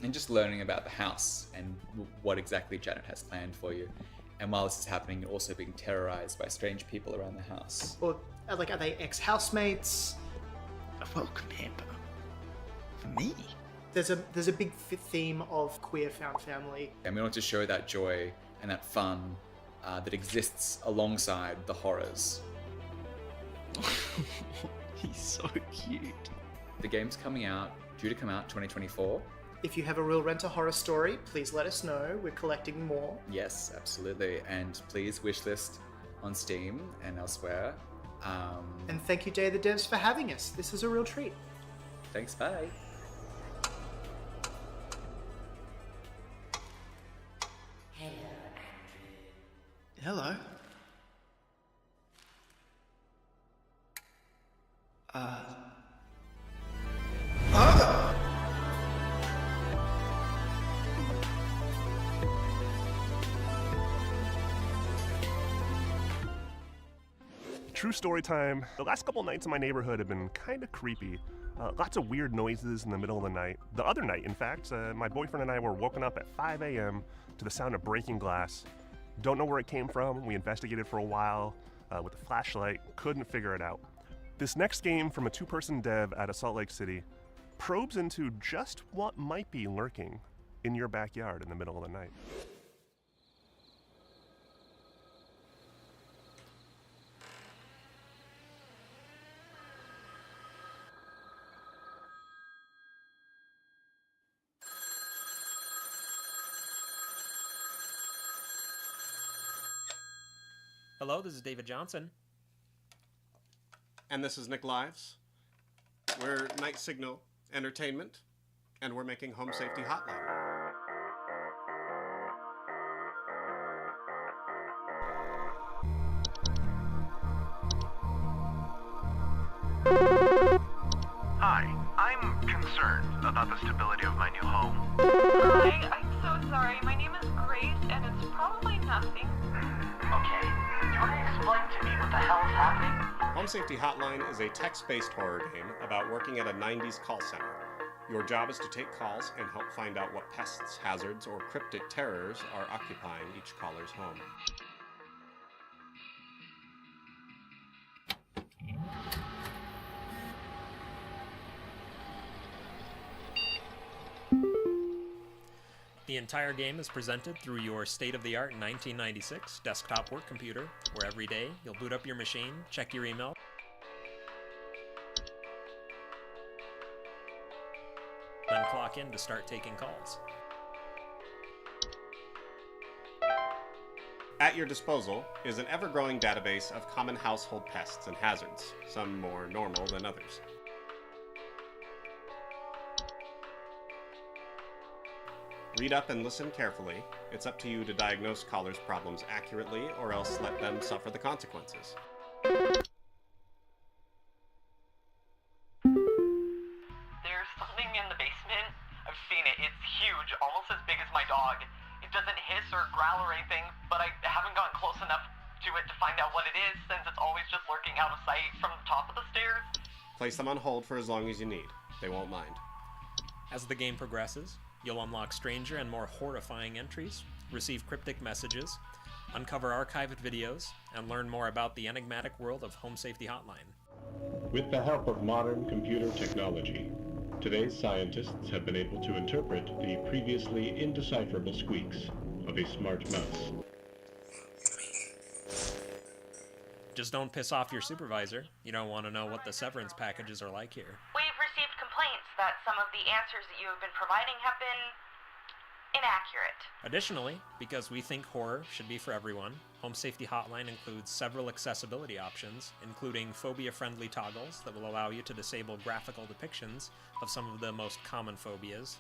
and just learning about the house and what exactly Janet has planned for you. And while this is happening, you're also being terrorized by strange people around the house. Or, like, are they ex-housemates? A welcome hamper. For me? There's a big theme of queer found family. And we want to show that joy and that fun that exists alongside the horrors. He's so cute. The game's due to come out 2024. If you have a real Rent-A-Horror story, please let us know. We're collecting more. Yes, absolutely. And please wishlist on Steam and elsewhere. And thank you, Day of the Devs, for having us. This is a real treat. Thanks, bye. Hello. True story time. The last couple nights in my neighborhood have been kind of creepy. Lots of weird noises in the middle of the night. The other night, in fact, my boyfriend and I were woken up at 5 a.m. to the sound of breaking glass. Don't know where it came from. We investigated for a while with a flashlight, couldn't figure it out. This next game from a two-person dev out of Salt Lake City probes into just what might be lurking in your backyard in the middle of the night. Hello, this is David Johnson. And this is Nick Lives. We're Night Signal Entertainment, and we're making Home Safety Hotline. Hi, I'm concerned about the stability of my new home. Hi, I'm so sorry. My name is Grace, and it's probably nothing. Okay, do you want to explain to me what the hell is happening? Home Safety Hotline is a text-based horror game about working at a 90s call center. Your job is to take calls and help find out what pests, hazards, or cryptic terrors are occupying each caller's home. The entire game is presented through your state-of-the-art 1996 desktop work computer, where every day you'll boot up your machine, check your email, then clock in to start taking calls. At your disposal is an ever-growing database of common household pests and hazards, some more normal than others. Read up and listen carefully. It's up to you to diagnose callers' problems accurately, or else let them suffer the consequences. There's something in the basement. I've seen it. It's huge, almost as big as my dog. It doesn't hiss or growl or anything, but I haven't gotten close enough to it to find out what it is, since it's always just lurking out of sight from the top of the stairs. Place them on hold for as long as you need. They won't mind. As the game progresses, you'll unlock stranger and more horrifying entries, receive cryptic messages, uncover archived videos, and learn more about the enigmatic world of Home Safety Hotline. With the help of modern computer technology, today's scientists have been able to interpret the previously indecipherable squeaks of a smart mouse. Just don't piss off your supervisor. You don't want to know what the severance packages are like here. We've received complaints that some of the answers that you have been providing have been inaccurate. Additionally, because we think horror should be for everyone, Home Safety Hotline includes several accessibility options, including phobia-friendly toggles that will allow you to disable graphical depictions of some of the most common phobias.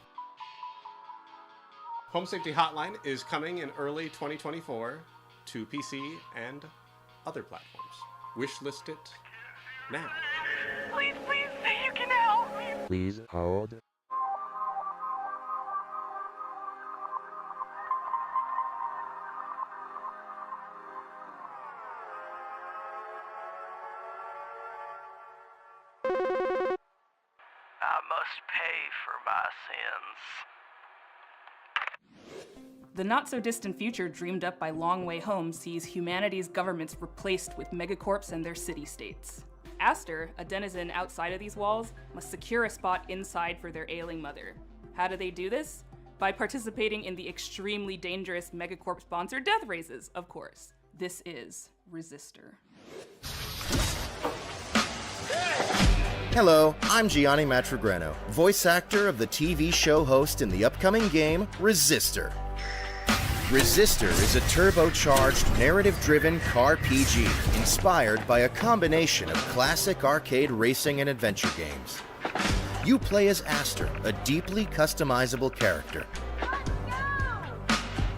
Home Safety Hotline is coming in early 2024 to PC and other platforms. Wishlist it now. Please, please say you can help me. Please hold. I must pay for my sins. The not-so-distant future dreamed up by Long Way Home sees humanity's governments replaced with megacorps and their city-states. Aster, a denizen outside of these walls, must secure a spot inside for their ailing mother. How do they do this? By participating in the extremely dangerous megacorp-sponsored death races, of course. This is Resistor. Hello, I'm Gianni Matragrano, voice actor of the TV show host in the upcoming game, Resistor. Resistor is a turbocharged, narrative-driven car PG inspired by a combination of classic arcade racing and adventure games. You play as Aster, a deeply customizable character.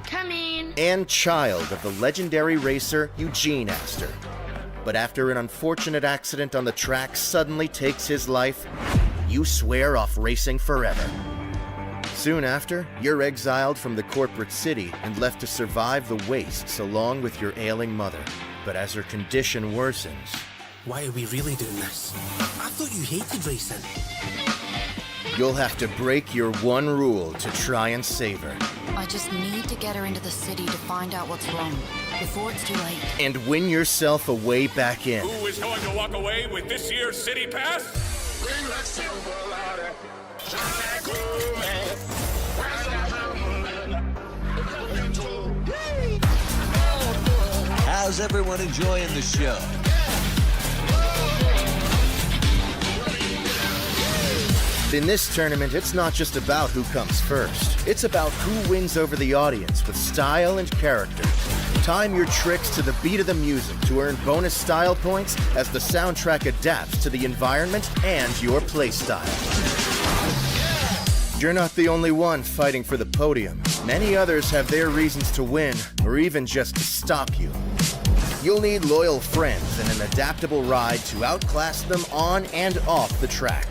Come in. And child of the legendary racer Eugene Aster. But after an unfortunate accident on the track suddenly takes his life, you swear off racing forever. Soon after, you're exiled from the corporate city and left to survive the wastes along with your ailing mother. But as her condition worsens... Why are we really doing this? I thought you hated racing. You'll have to break your one rule to try and save her. I just need to get her into the city to find out what's wrong, before it's too late. And win yourself a way back in. Who is going to walk away with this year's City Pass? Bring that silver ladder. How's everyone enjoying the show? In this tournament, it's not just about who comes first. It's about who wins over the audience with style and character. Time your tricks to the beat of the music to earn bonus style points as the soundtrack adapts to the environment and your playstyle. You're not the only one fighting for the podium. Many others have their reasons to win, or even just to stop you. You'll need loyal friends and an adaptable ride to outclass them on and off the track.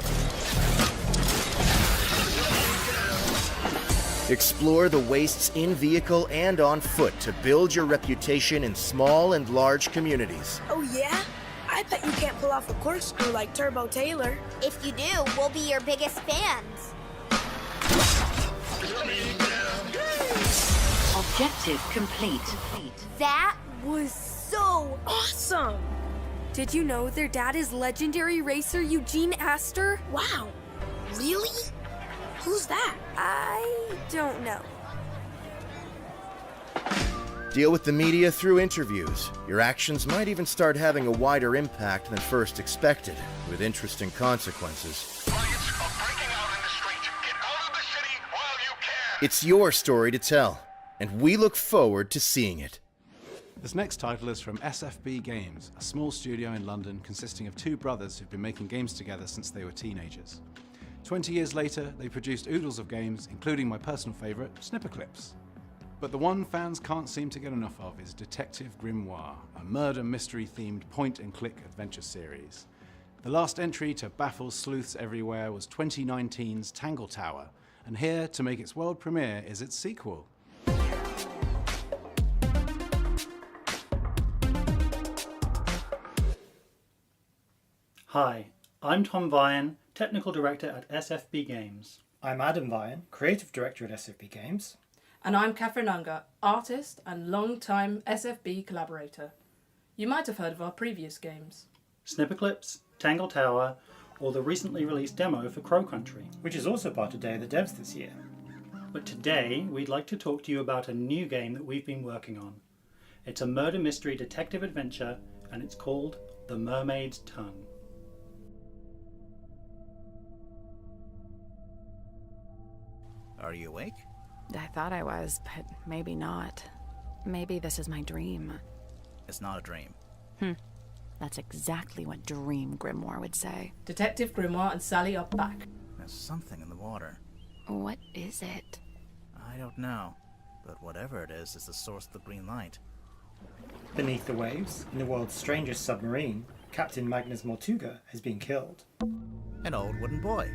Explore the wastes in vehicle and on foot to build your reputation in small and large communities. Oh yeah? I bet you can't pull off a corkscrew like Turbo Taylor. If you do, we'll be your biggest fans. Objective complete. That was so awesome! Did you know their dad is legendary racer Eugene Aster? Wow! Really? Who's that? I don't know. Deal with the media through interviews. Your actions might even start having a wider impact than first expected, with interesting consequences. It's your story to tell, and we look forward to seeing it. This next title is from SFB Games, a small studio in London consisting of two brothers who've been making games together since they were teenagers. 20 years later, they produced oodles of games, including my personal favourite, Snipperclips. But the one fans can't seem to get enough of is Detective Grimoire, a murder mystery-themed point-and-click adventure series. The last entry to baffle sleuths everywhere was 2019's Tangle Tower, and here, to make its world premiere, is its sequel. Hi, I'm Tom Vian, Technical Director at SFB Games. I'm Adam Vian, Creative Director at SFB Games. And I'm Catherine Unger, artist and long-time SFB collaborator. You might have heard of our previous games. Snipperclips, Tangle Tower, or the recently released demo for Crow Country. Which is also part of Day of the Devs this year. But today, we'd like to talk to you about a new game that we've been working on. It's a murder mystery detective adventure, and it's called The Mermaid's Tongue. Are you awake? I thought I was, but maybe not. Maybe this is my dream. It's not a dream. That's exactly what Dream Grimoire would say. Detective Grimoire and Sally are back. There's something in the water. What is it? I don't know, but whatever it is the source of the green light. Beneath the waves, in the world's strangest submarine, Captain Magnus Mortuga has been killed. An old wooden boy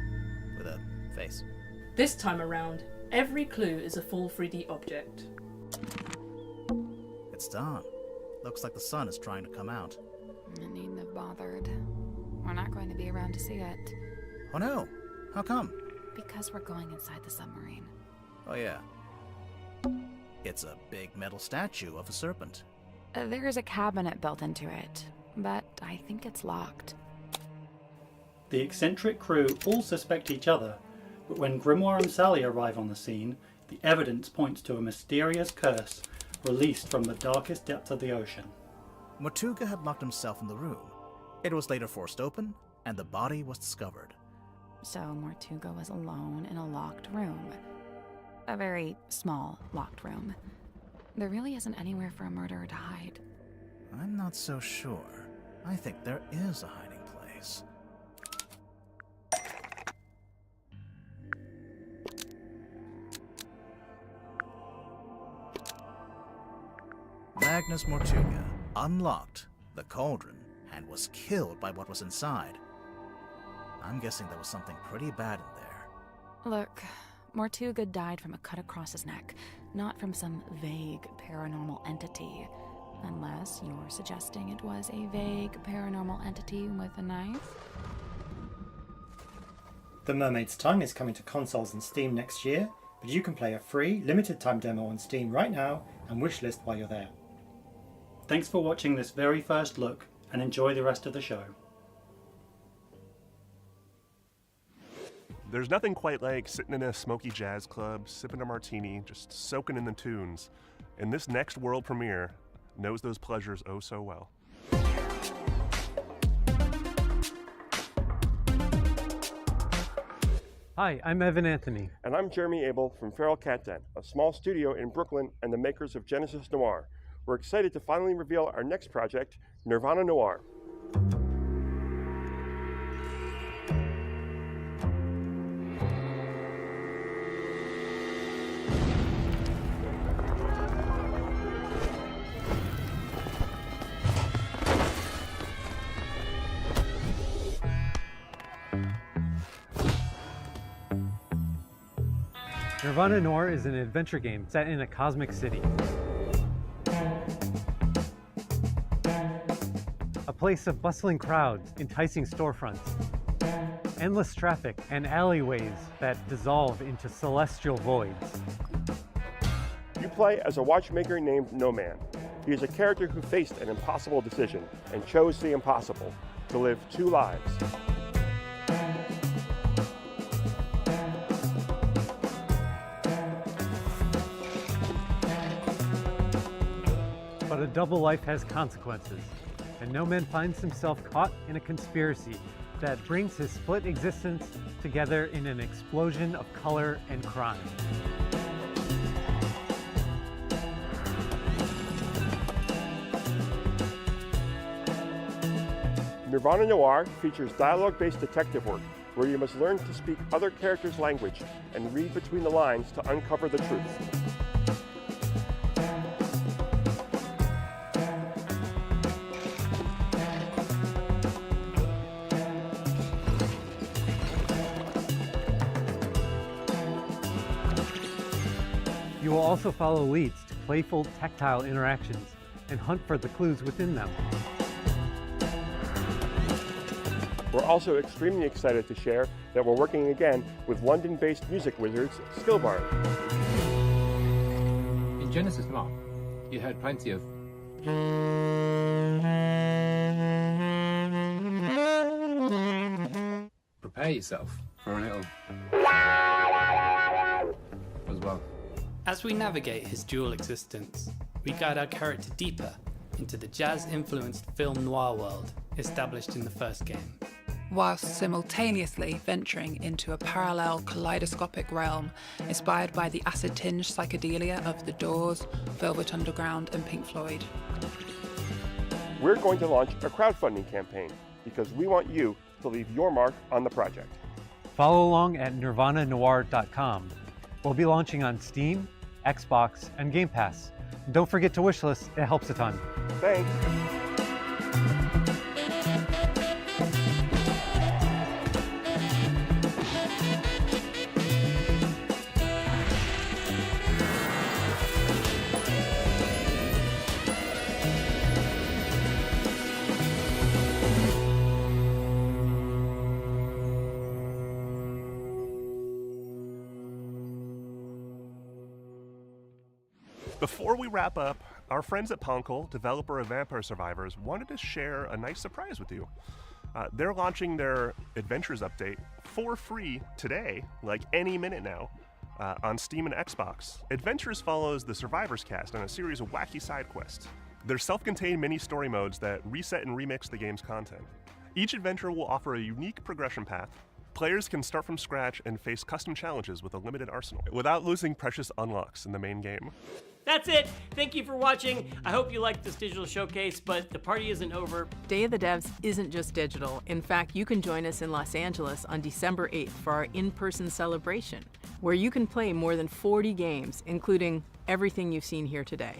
with a face. This time around, every clue is a full 3D object. It's dawn. Looks like the sun is trying to come out. I needn't have bothered. We're not going to be around to see it. Oh no! How come? Because we're going inside the submarine. Oh yeah. It's a big metal statue of a serpent. There's a cabinet built into it, but I think it's locked. The eccentric crew all suspect each other, but when Grimoire and Sally arrive on the scene, the evidence points to a mysterious curse released from the darkest depths of the ocean. Mortuga had locked himself in the room. It was later forced open, and the body was discovered. So Mortuga was alone in a locked room. A very small locked room. There really isn't anywhere for a murderer to hide. I'm not so sure. I think there is a hiding place. Magnus Mortuga unlocked the cauldron and was killed by what was inside. I'm guessing there was something pretty bad in there. Look, Mortuga died from a cut across his neck, not from some vague paranormal entity. Unless you're suggesting it was a vague paranormal entity with a knife? The Mermaid's Tongue is coming to consoles and Steam next year, but you can play a free, limited-time demo on Steam right now and wishlist while you're there. Thanks for watching this very first look, and enjoy the rest of the show. There's nothing quite like sitting in a smoky jazz club, sipping a martini, just soaking in the tunes. And this next world premiere knows those pleasures oh so well. Hi, I'm Evan Anthony. And I'm Jeremy Abel from Feral Cat Den, a small studio in Brooklyn and the makers of Genesis Noir. We're excited to finally reveal our next project, Nirvana Noir. Nirvana Noir is an adventure game set in a cosmic city. A place of bustling crowds, enticing storefronts, endless traffic, and alleyways that dissolve into celestial voids. You play as a watchmaker named No Man. He is a character who faced an impossible decision and chose the impossible, to live two lives. But a double life has consequences, and No Man finds himself caught in a conspiracy that brings his split existence together in an explosion of color and crime. Nirvana Noir features dialogue-based detective work, where you must learn to speak other characters' language and read between the lines to uncover the truth. You will also follow leads to playful, tactile interactions and hunt for the clues within them. We're also extremely excited to share that we're working again with London-based music wizards Skillbar. In Genesis Noir, you heard plenty of prepare yourself for a little as well. As we navigate his dual existence, we guide our character deeper into the jazz-influenced film noir world established in the first game, whilst simultaneously venturing into a parallel kaleidoscopic realm inspired by the acid-tinged psychedelia of The Doors, Velvet Underground and Pink Floyd. We're going to launch a crowdfunding campaign because we want you to leave your mark on the project. Follow along at nirvananoir.com. We'll be launching on Steam, Xbox, and Game Pass. Don't forget to wishlist, it helps a ton. Thanks. Before we wrap up, our friends at Poncle, developer of Vampire Survivors, wanted to share a nice surprise with you. They're launching their Adventures update for free today, like any minute now, on Steam and Xbox. Adventures follows the Survivors cast on a series of wacky side quests. They're self-contained mini story modes that reset and remix the game's content. Each adventure will offer a unique progression path. Players can start from scratch and face custom challenges with a limited arsenal, without losing precious unlocks in the main game. That's it. Thank you for watching. I hope you liked this digital showcase, but the party isn't over. Day of the Devs isn't just digital. In fact, you can join us in Los Angeles on December 8th for our in-person celebration, where you can play more than 40 games, including everything you've seen here today.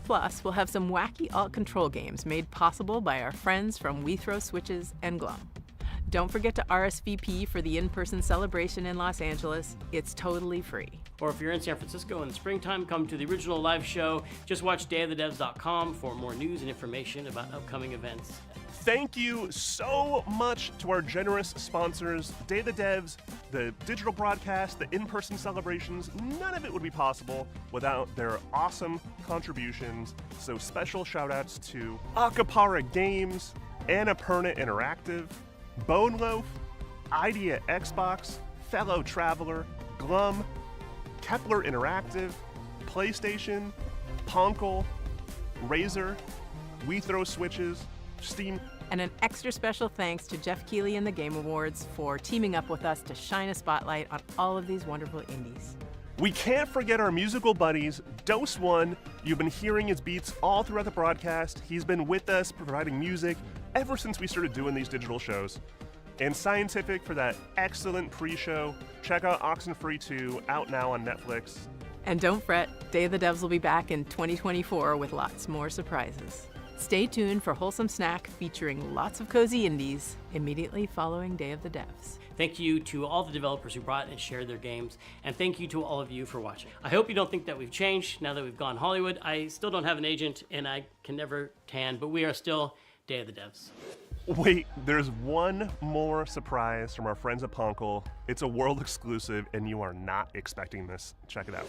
Plus, we'll have some wacky alt-control games made possible by our friends from We Throw Switches and Glum. Don't forget to RSVP for the in-person celebration in Los Angeles. It's totally free. Or if you're in San Francisco in the springtime, come to the original live show. Just watch dayofthedevs.com for more news and information about upcoming events. Thank you so much to our generous sponsors, Day of the Devs, the digital broadcast, the in-person celebrations. None of it would be possible without their awesome contributions. So special shout-outs to Acapara Games, Annapurna Interactive, Bone Loaf, Idea Xbox, Fellow Traveler, Glum, Kepler Interactive, PlayStation, Poncle, Razer, We Throw Switches, Steam. And an extra special thanks to Jeff Keighley and the Game Awards for teaming up with us to shine a spotlight on all of these wonderful indies. We can't forget our musical buddies, Dose One. You've been hearing his beats all throughout the broadcast. He's been with us providing music ever since we started doing these digital shows. and Scientific for that excellent pre-show. Check out Oxenfree 2, out now on Netflix. And don't fret, Day of the Devs will be back in 2024 with lots more surprises. Stay tuned for Wholesome Snack featuring lots of cozy indies immediately following Day of the Devs. Thank you to all the developers who brought and shared their games, and thank you to all of you for watching. I hope you don't think that we've changed now that we've gone Hollywood. I still don't have an agent, and I can never tan, but we are still Day of the Devs. Wait, there's one more surprise from our friends at Poncle. It's a world exclusive, and you are not expecting this. Check it out.